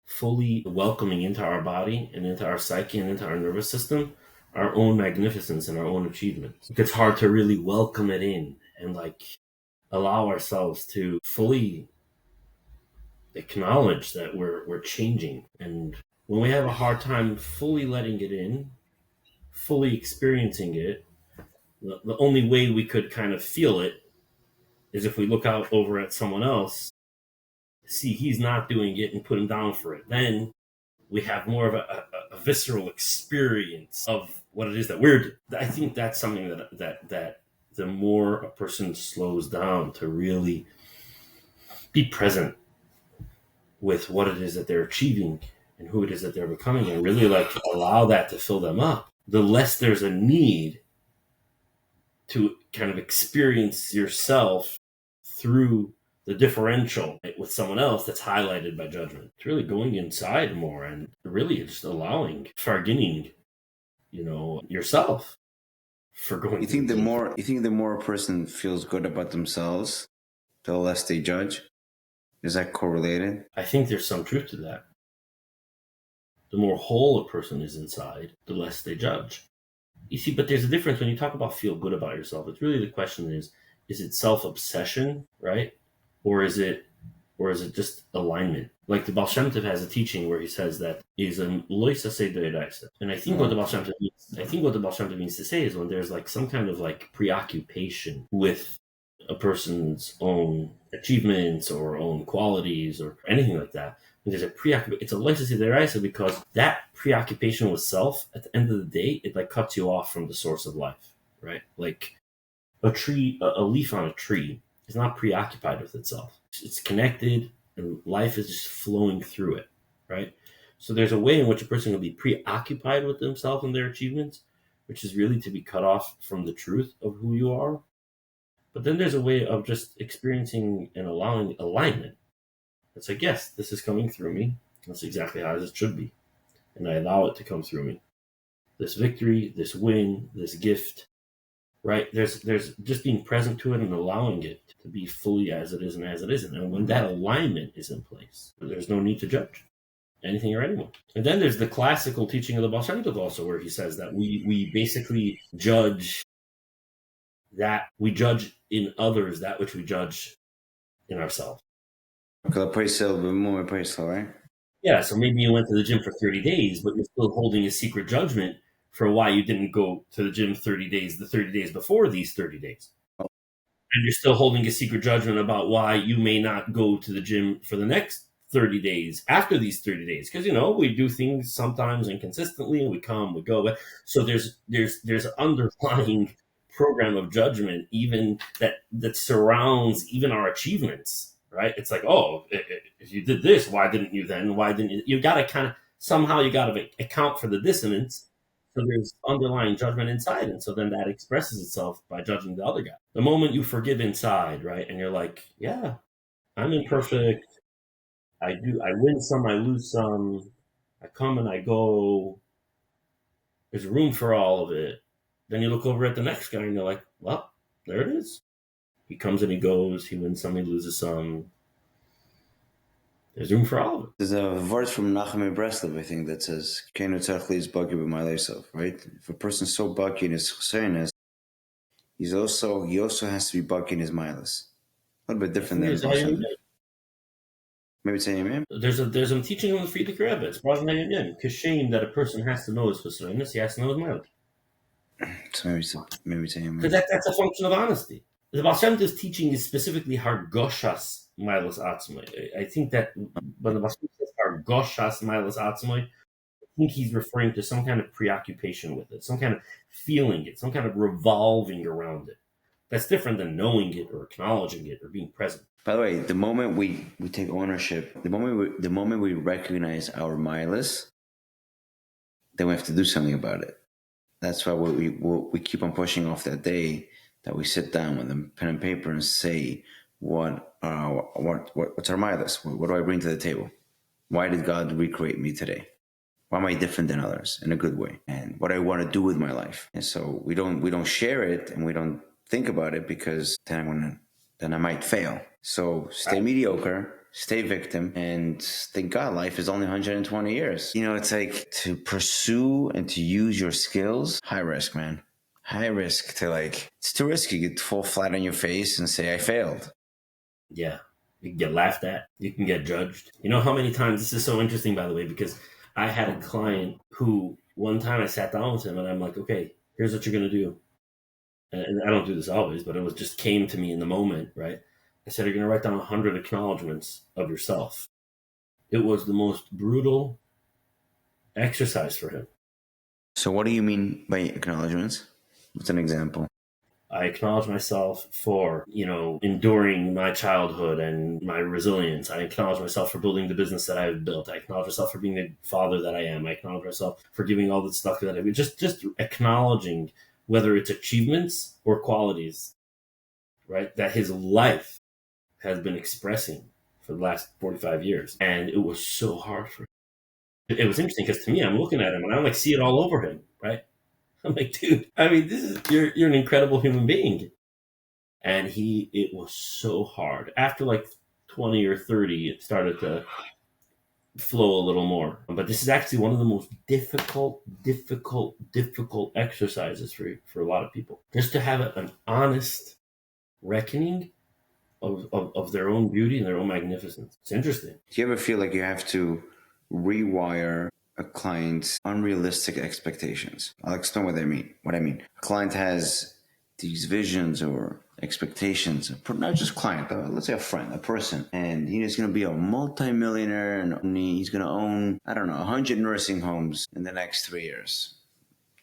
fully welcoming into our body and into our psyche and into our nervous system our own magnificence and our own achievements. It's hard to really welcome it in and like allow ourselves to fully acknowledge that we're changing. And when we have a hard time fully letting it in, fully experiencing it, the only way we could kind of feel it is if we look out over at someone else, see he's not doing it and put him down for it. Then we have more of a visceral experience of what it is that we're doing. I think that's something that the more a person slows down to really be present with what it is that they're achieving and who it is that they're becoming and really like allow that to fill them up, the less there's a need to kind of experience yourself through the differential with someone else that's highlighted by judgment. It's really going inside more and really just allowing, forgetting, yourself for going. You think the more a person feels good about themselves, the less they judge? Is that correlated? I think there's some truth to that. The more whole a person is inside, the less they judge. You see, but there's a difference when you talk about feel good about yourself. It's really the question is it self-obsession, right? Or is it just alignment? Like the Baal Shem Tov has a teaching where he says that is an loisa seidoiraisa. And I think what the Baal Shem Tov means, means to say is when there's like some kind of like preoccupation with a person's own achievements or own qualities or anything like that. And there's a preoccupation. It's a loisa seidoiraisa because that preoccupation with self, at the end of the day, it like cuts you off from the source of life, right? Like a tree, a leaf on a tree is not preoccupied with itself. It's connected and life is just flowing through it, right? So there's a way in which a person can be preoccupied with themselves and their achievements, which is really to be cut off from the truth of who you are. But then there's a way of just experiencing and allowing alignment. It's like, yes, this is coming through me. That's exactly how it should be. And I allow it to come through me. This victory, this win, this gift, right? There's just being present to it and allowing it to be fully as it is and as it isn't. And when that alignment is in place, there's no need to judge anything or anyone. And then there's the classical teaching of the Baal Shem Tov also, where he says that we basically judge in others that which we judge in ourselves. Right? Yeah, so maybe you went to the gym for 30 days, but you're still holding a secret judgment for why you didn't go to the gym the 30 days before these 30 days. And you're still holding a secret judgment about why you may not go to the gym for the next 30 days after these 30 days. Because, we do things sometimes inconsistently and we come, we go. So there's an underlying program of judgment even that surrounds even our achievements, right? It's like, if you did this, why didn't you then? Why didn't you? You got to somehow account for the dissonance. So there's underlying judgment inside. And so then that expresses itself by judging the other guy. The moment you forgive inside, right? And you're like, yeah, I'm imperfect. I win some, I lose some. I come and I go. There's room for all of it. Then you look over at the next guy and you're like, well, there it is. He comes and he goes. He wins some, he loses some. There's room for all of it. There's a verse from Nachum Breslov, I think, that says, right? If a person's so bucky in his chesronos, he also has to be bucky in his milas. A little bit different than maybe it's Yom. There's a teaching on the Friedrich Rebbe. It's brought in Yom. Kashem that a person has to know his chesronos, he has to know his milas. So maybe it's Yom. Because that's a function of honesty. The Baal Shem Tov's teaching is specifically hargoshas milas atzmai. I think that when the Baal Shem Tov says hargoshas milas atzmai, I think he's referring to some kind of preoccupation with it, some kind of feeling it, some kind of revolving around it. That's different than knowing it or acknowledging it or being present. By the way, the moment we take ownership, the moment we recognize our milas, then we have to do something about it. That's why we keep on pushing off that day that we sit down with a pen and paper and say, what's our milas? What do I bring to the table? Why did God recreate me today? Why am I different than others in a good way? And what I want to do with my life. And so we don't share it and we don't think about it because then I might fail. So stay mediocre, stay victim, and thank God life is only 120 years. It's like to pursue and to use your skills, high risk, man. High risk to it's too risky. You get fall flat on your face and say, I failed. Yeah. You can get laughed at. You can get judged. You know how many times, this is so interesting, by the way, because I had a client who one time I sat down with him and I'm like, okay, here's what you're going to do. And I don't do this always, but it just came to me in the moment, right? I said, you're going to write down 100 acknowledgments of yourself. It was the most brutal exercise for him. So what do you mean by acknowledgments? What's an example? I acknowledge myself for, enduring my childhood and my resilience. I acknowledge myself for building the business that I've built. I acknowledge myself for being the father that I am. I acknowledge myself for giving all the stuff that I've just acknowledging whether it's achievements or qualities, right? That his life has been expressing for the last 45 years. And it was so hard for him. It was interesting because to me, I'm looking at him and I see it all over him, right? I'm like, dude, you're an incredible human being. And it was so hard. After 20 or 30, it started to flow a little more. But this is actually one of the most difficult exercises for a lot of people. Just to have an honest reckoning of their own beauty and their own magnificence. It's interesting. Do you ever feel like you have to rewire a client's unrealistic expectations? I'll explain what I mean. A client has these visions or expectations, not just client, but let's say a friend, a person, and he's going to be a multimillionaire and he's going to own, I don't know, 100 nursing homes in the next 3 years.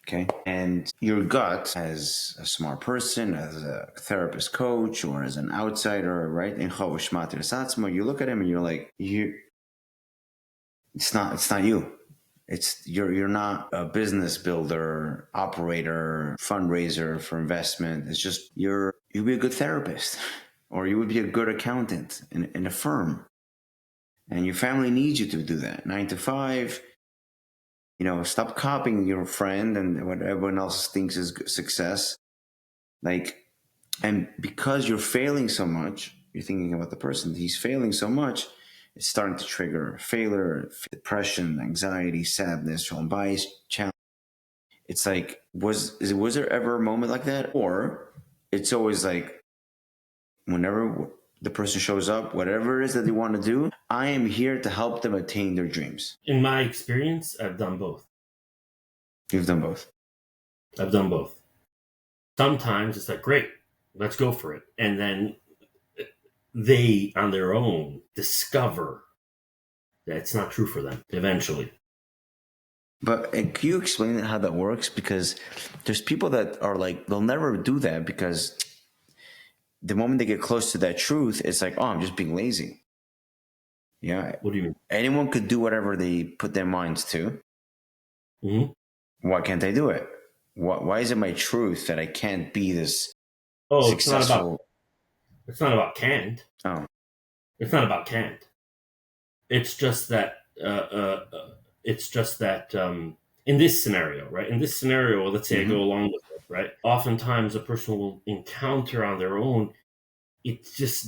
Okay. And your gut, as a smart person, as a therapist coach, or as an outsider, right? You look at him and you're like, it's not you. You're not a business builder, operator, fundraiser for investment. It's just you'd be a good therapist, or you would be a good accountant in a firm. And your family needs you to do that. 9 to 5. Stop copying your friend and what everyone else thinks is success. And because you're failing so much, you're thinking about the person, he's failing so much, it's starting to trigger failure, depression, anxiety, sadness, bias, challenge. It's like, was there ever a moment like that? Or it's always like, whenever the person shows up, whatever it is that they want to do, I am here to help them attain their dreams. In my experience, I've done both. You've done both. I've done both. Sometimes it's like, great, let's go for it. And then they, on their own, discover that it's not true for them eventually. But can you explain how that works? Because there's people that are like, they'll never do that because the moment they get close to that truth, it's like, oh, I'm just being lazy. Yeah. What do you mean? Anyone could do whatever they put their minds to. Mm-hmm. Why can't I do it? Why is it my truth that I can't be this successful? It's not about can't. Oh. It's not about can't. It's just that in this scenario, right? In this scenario, let's say I go along with it, right? Oftentimes a person will encounter on their own, this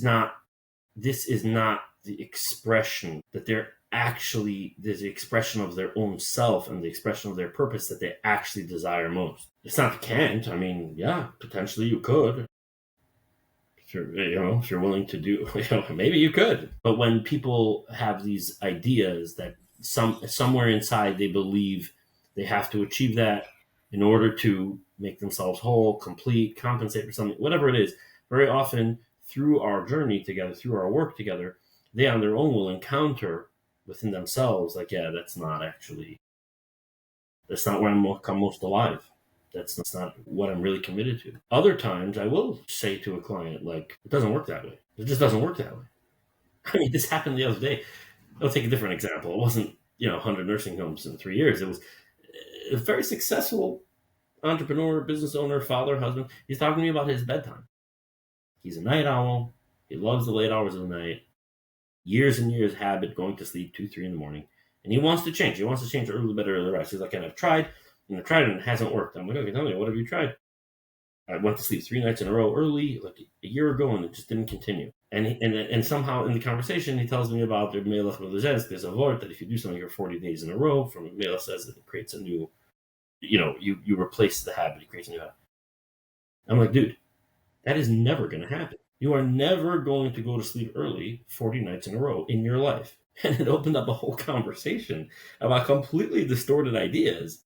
is not the expression that there's the expression of their own self and the expression of their purpose that they actually desire most. It's not can't. I mean, yeah, potentially you could. If you're willing to do, maybe you could. But when people have these ideas that somewhere inside they believe they have to achieve that in order to make themselves whole, complete, compensate for something, whatever it is, very often through our journey together, through our work together, they on their own will encounter within themselves, like, yeah, that's not where I'm come most alive. That's not what I'm really committed to. Other times I will say to a client, like, it doesn't work that way. It just doesn't work that way. I mean, this happened the other day. I'll take a different example. It wasn't, 100 nursing homes in 3 years. It was a very successful entrepreneur, business owner, father, husband. He's talking to me about his bedtime. He's a night owl. He loves the late hours of the night. Years and years habit going to sleep 2, 3 in the morning. And he wants to change. He wants to change early bed, early rise. He's like, and I've tried it and it hasn't worked. I'm like, okay, tell me, what have you tried? I went to sleep 3 nights in a row early, like a year ago, and it just didn't continue. And somehow in the conversation, he tells me about the melech melezes. There's a word that if you do something for 40 days in a row, from melech says that it creates a new, you replace the habit, it creates a new habit. I'm like, dude, that is never going to happen. You are never going to go to sleep early 40 nights in a row in your life. And it opened up a whole conversation about completely distorted ideas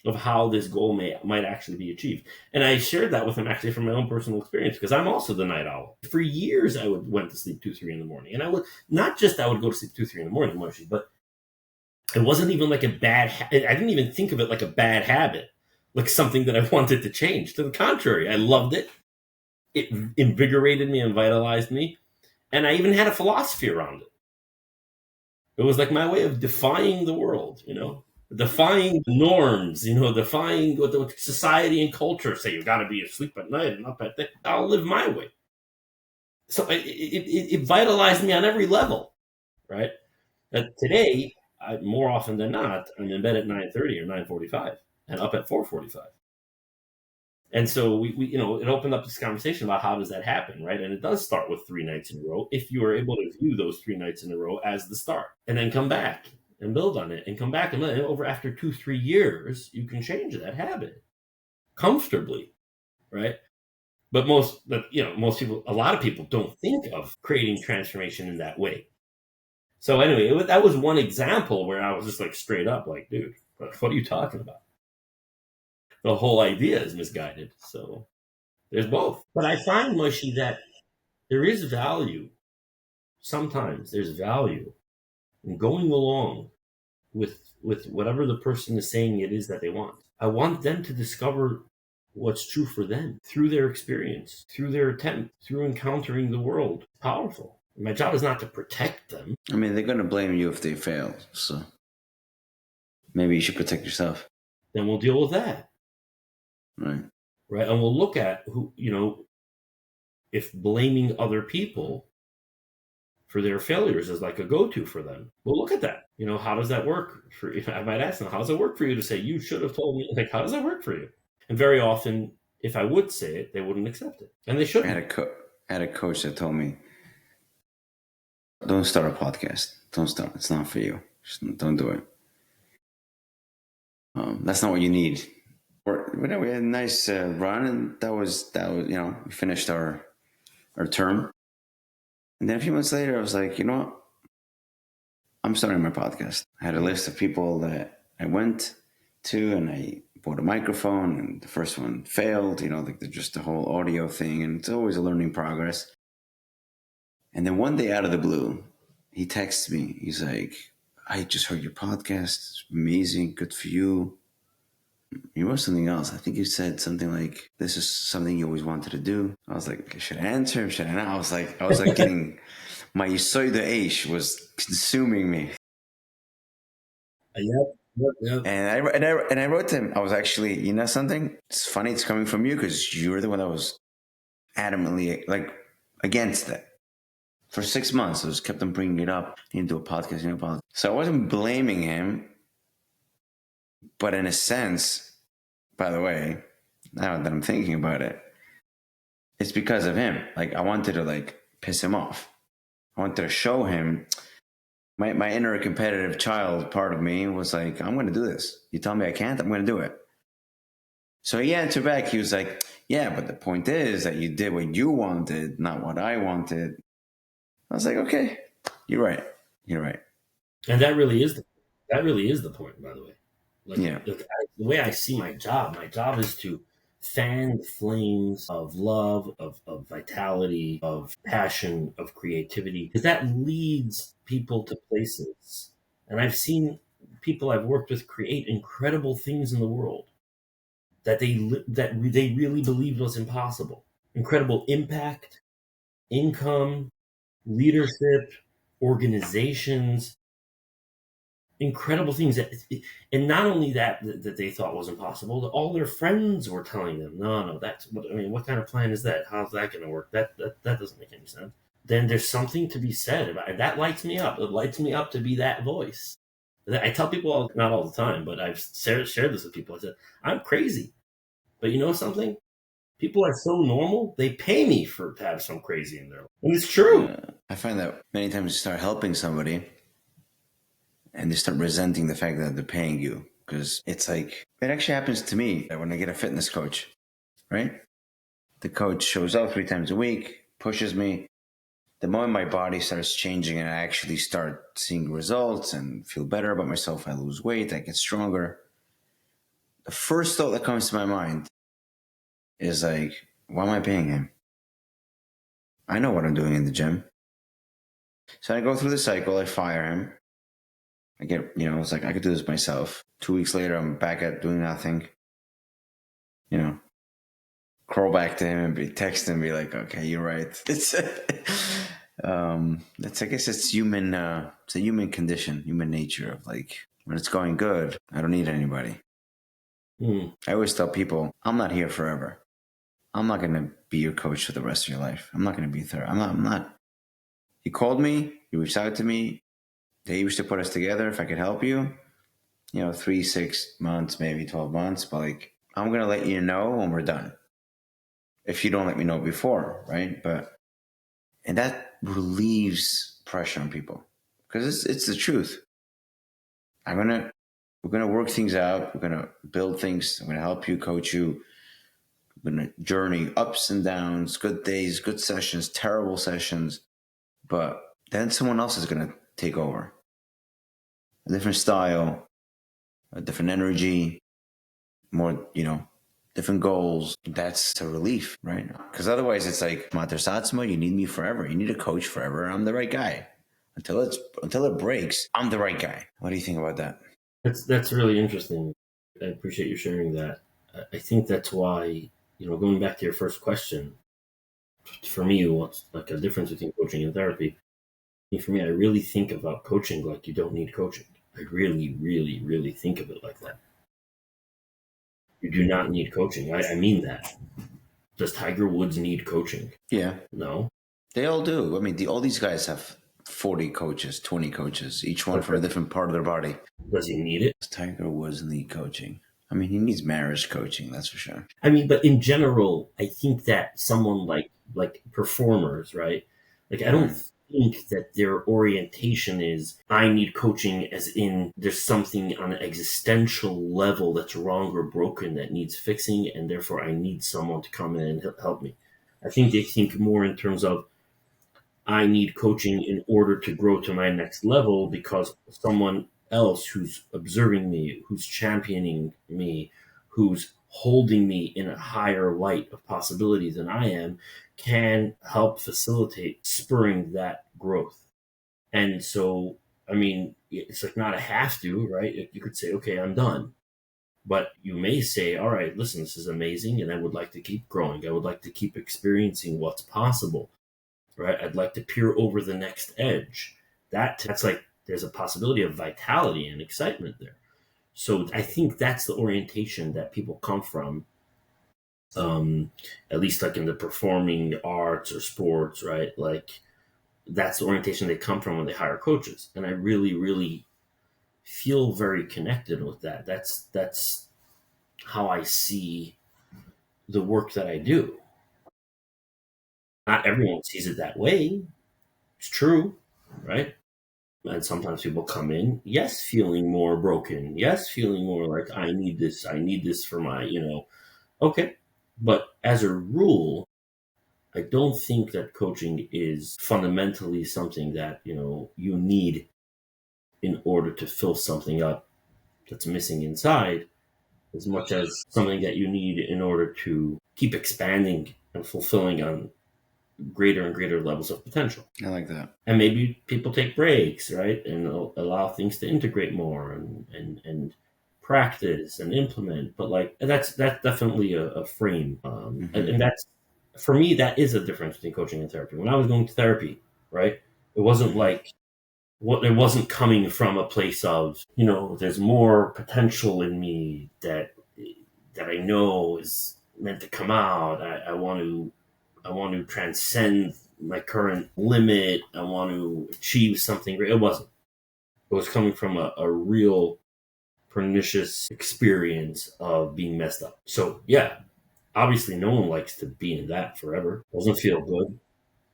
of how this goal might actually be achieved. And I shared that with him actually from my own personal experience, because I'm also the night owl. For years, I went to sleep 2, 3 in the morning. And I would go to sleep 2, 3 in the morning, Moshe, but it wasn't even like a bad I didn't even think of it like a bad habit, like something that I wanted to change. To the contrary, I loved it. It invigorated me and vitalized me. And I even had a philosophy around it. It was like my way of defying the world, defying norms, defying what the society and culture say. You got to be asleep at night and up at day. I'll live my way. So it vitalized me on every level, right? That today, more often than not, I'm in bed at 9:30 or 9:45 and up at 4:45. And so we it opened up this conversation about how does that happen, right? And it does start with 3 nights in a row if you are able to view those 3 nights in a row as the start, and then come back and build on it, and come back and over after 2, 3 years, you can change that habit comfortably, right? But most people, a lot of people don't think of creating transformation in that way. So anyway, that was one example where I was just like straight up like, dude, what are you talking about? The whole idea is misguided. So there's both. But I find, Mushy, that there is value. Sometimes there's value in going along with whatever the person is saying it is that they want. I want them to discover what's true for them through their experience, through their attempt, through encountering the world. It's powerful. My job is not to protect them. I mean, they're going to blame you if they fail. So maybe you should protect yourself. Then we'll deal with that. Right. Right. And we'll look at who, if blaming other people for their failures is like a go-to for them. We'll look at that. How does that work for you? I might ask them, how does it work for you to say, you should have told me? Like, how does that work for you? And very often, if I would say it, they wouldn't accept it. And they shouldn't. I had a coach that told me, don't start a podcast. Don't start. It's not for you. Just don't do it. That's not what you need. We had a nice run, and that was we finished our term. And then a few months later, I was like, you know what? I'm starting my podcast. I had a list of people that I went to, and I bought a microphone, and the first one failed, just the whole audio thing. And it's always a learning progress. And then one day out of the blue, he texts me. He's like, I just heard your podcast. It's amazing. Good for you. He wrote something else. I think he said something like, this is something you always wanted to do. I was like, should I answer him? Should I not? I was like getting, my Yisoid Eish was consuming me. Yep. And I wrote to him. I was actually, something? It's funny it's coming from you because you're the one that was adamantly against that. For 6 months, I just kept on bringing it up. You need to do a podcast, So I wasn't blaming him. But in a sense, by the way, now that I'm thinking about it, it's because of him. I wanted to piss him off. I wanted to show him my inner competitive child part of me was like, I'm going to do this. You tell me I can't, I'm going to do it. So he answered back. He was like, yeah, but the point is that you did what you wanted, not what I wanted. I was like, okay, you're right. And that really is the point, by the way. The way I see my job is to fan the flames of love, of vitality, of passion, of creativity, because that leads people to places. And I've seen people I've worked with create incredible things in the world that they really believed was impossible. Incredible impact, income, leadership, organizations, incredible things and not only that they thought was impossible, all their friends were telling them, no, what kind of plan is that? How's that going to work? That doesn't make any sense. Then there's something to be said about it. That lights me up. It lights me up to be that voice. I tell people, not all the time, but I've shared this with people. I said, I'm crazy, but you know something? People are so normal, they pay me to have some crazy in their life. And it's true. I find that many times you start helping somebody and they start resenting the fact that they're paying you, because it's like, it actually happens to me when I get a fitness coach, right? The coach shows up 3 times a week, pushes me. The moment my body starts changing and I actually start seeing results and feel better about myself, I lose weight, I get stronger. The first thought that comes to my mind is like, why am I paying him? I know what I'm doing in the gym. So I go through the cycle, I fire him. I get, it's like, I could do this myself. 2 weeks later, I'm back at doing nothing. Crawl back to him and text him and be like, okay, you're right. It's, I guess it's human, it's a human condition, human nature of when it's going good, I don't need anybody. I always tell people, I'm not here forever. I'm not going to be your coach for the rest of your life. I'm not going to be there. I'm not. You called me, you reached out to me. They used to put us together. If I could help you, 3, 6 months, maybe 12 months, but I'm going to let you know when we're done. If you don't let me know before, right? And that relieves pressure on people because it's the truth. We're going to work things out. We're going to build things. I'm going to help you, coach you. been a journey, ups and downs, good days, good sessions, terrible sessions. But then someone else is going to take over. A different style, a different energy, more, different goals. That's a relief, right? Because otherwise it's like, Mater Satsuma, you need me forever. You need a coach forever. I'm the right guy. Until it breaks, I'm the right guy. What do you think about that? That's really interesting. I appreciate you sharing that. I think that's why, going back to your first question, for me, what's like a difference between coaching and therapy? For me, I really think about coaching like you don't need coaching. I really, really, really think of it like that. You do not need coaching. I mean that. Does Tiger Woods need coaching? Yeah. No. They all do. I mean, all these guys have 40 coaches, 20 coaches, each one for a different part of their body. Does he need it? Does Tiger Woods need coaching? I mean, he needs marriage coaching, that's for sure. I mean, but in general, I think that someone like performers, right? Like, I don't think that their orientation is I need coaching, as in there's something on an existential level that's wrong or broken that needs fixing, and therefore I need someone to come in and help me. I think they think more in terms of I need coaching in order to grow to my next level because someone else who's observing me, who's championing me, who's holding me in a higher light of possibility than I am, can help facilitate spurring that growth. And so, I mean, it's like not a have to, right? You could say, okay, I'm done. But you may say, all right, listen, this is amazing, and I would like to keep growing. I would like to keep experiencing what's possible, right? I'd like to peer over the next edge. That's like there's a possibility of vitality and excitement there. So I think that's the orientation that people come from, at least like in the performing arts or sports, right? Like that's the orientation they come from when they hire coaches, and I really, really feel very connected with that. That's how I see the work that I do. Not everyone sees it that way. It's true, right? And sometimes people come in, yes, feeling more broken, yes, feeling more like I need this for my, okay. But as a rule, I don't think that coaching is fundamentally something that, you need in order to fill something up that's missing inside, as much as something that you need in order to keep expanding and fulfilling on greater and greater levels of potential. I like that. And maybe people take breaks, right? And allow things to integrate more and practice and implement. But like that's definitely a frame. And that's, for me, that is a difference between coaching and therapy. When I was going to therapy, right, it wasn't like it wasn't coming from a place of, there's more potential in me that I know is meant to come out. I want to transcend my current limit. I want to achieve something great. It wasn't. It was coming from a real pernicious experience of being messed up. So yeah, obviously no one likes to be in that forever. Doesn't feel good.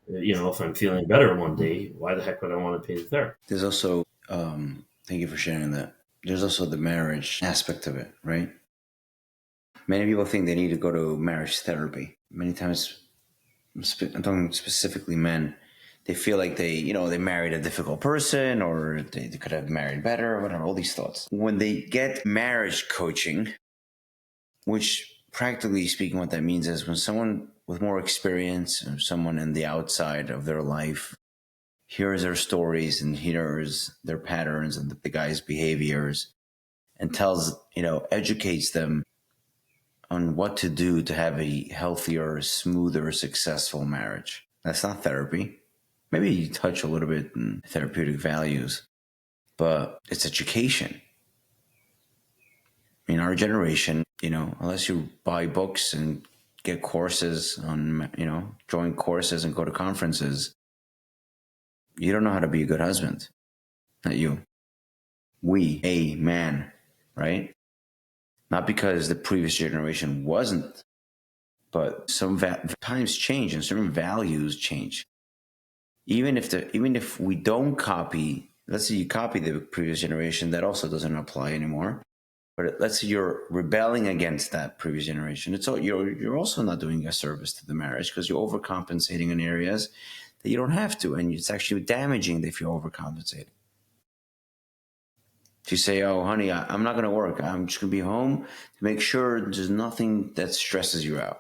If I'm feeling better one day, why the heck would I want to pay the therapist? There's also, thank you for sharing that. There's also the marriage aspect of it, right? Many people think they need to go to marriage therapy. Many times, I'm talking specifically men, they feel like they married a difficult person, or they could have married better, or whatever, all these thoughts. When they get marriage coaching, which practically speaking, what that means is when someone with more experience, or someone in the outside of their life, hears their stories and hears their patterns and the guy's behaviors and educates them on what to do to have a healthier, smoother, successful marriage. That's not therapy. Maybe you touch a little bit in therapeutic values, but it's education. In our generation, unless you buy books and get courses on, join courses and go to conferences, you don't know how to be a good husband. Not you. We, a man, right? Not because the previous generation wasn't, but some times change and certain values change. Even if we don't copy, let's say you copy the previous generation, that also doesn't apply anymore. But let's say you're rebelling against that previous generation. You're also not doing a service to the marriage because you're overcompensating in areas that you don't have to, and it's actually damaging if you're overcompensating. If you say, "Oh, honey, I'm not going to work. I'm just going to be home to make sure there's nothing that stresses you out."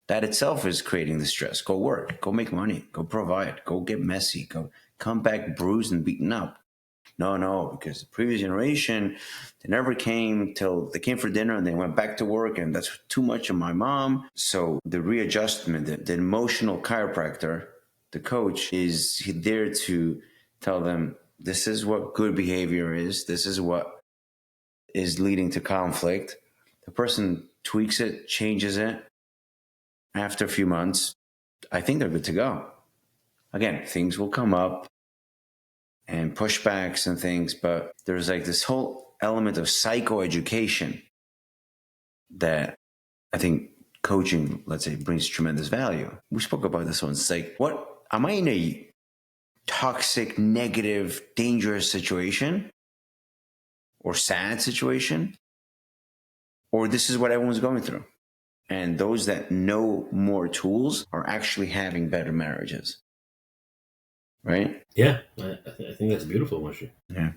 That itself is creating the stress. Go work. Go make money. Go provide. Go get messy. Go come back bruised and beaten up. No, because the previous generation, they never came till they came for dinner and they went back to work, and that's too much of my mom. So the readjustment, the emotional chiropractor, the coach, is there to tell them this is what good behavior is. This is what is leading to conflict. The person tweaks it, changes it. After a few months, I think they're good to go. Again, things will come up and pushbacks and things, but there's like this whole element of psychoeducation that I think coaching, let's say, brings tremendous value. We spoke about this once. It's like, what am I in a toxic, negative, dangerous situation or sad situation? Or this is what everyone's going through. And those that know more tools are actually having better marriages. Right? Yeah, I think that's beautiful, Moshe. Yeah.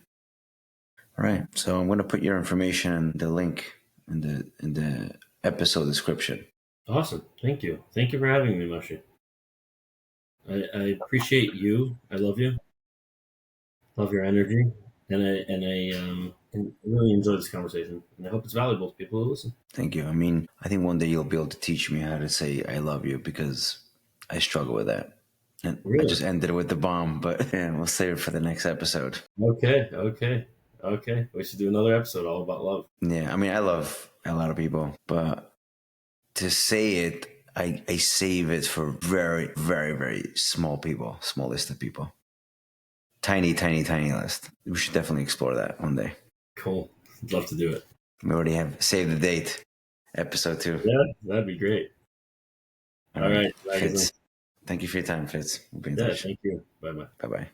All right. So I'm going to put your information and the link in the episode description. Awesome. Thank you. Thank you for having me, Moshe. I appreciate you. I love you. Love your energy, and I really enjoy this conversation. And I hope it's valuable to people who listen. Thank you. I mean, I think one day you'll be able to teach me how to say I love you because I struggle with that. And Really? I just ended it with the bomb, but yeah, we'll save it for the next episode. Okay. We should do another episode all about love. Yeah, I mean, I love a lot of people, but to say it, I save it for very, very, very small people, small list of people. Tiny list. We should definitely explore that one day. Cool. I'd love to do it. We already have saved the date, episode 2. Yeah, that'd be great. All right. Fitz. Thank you for your time, Fitz. We'll be in touch. Thank you. Bye-bye. Bye-bye.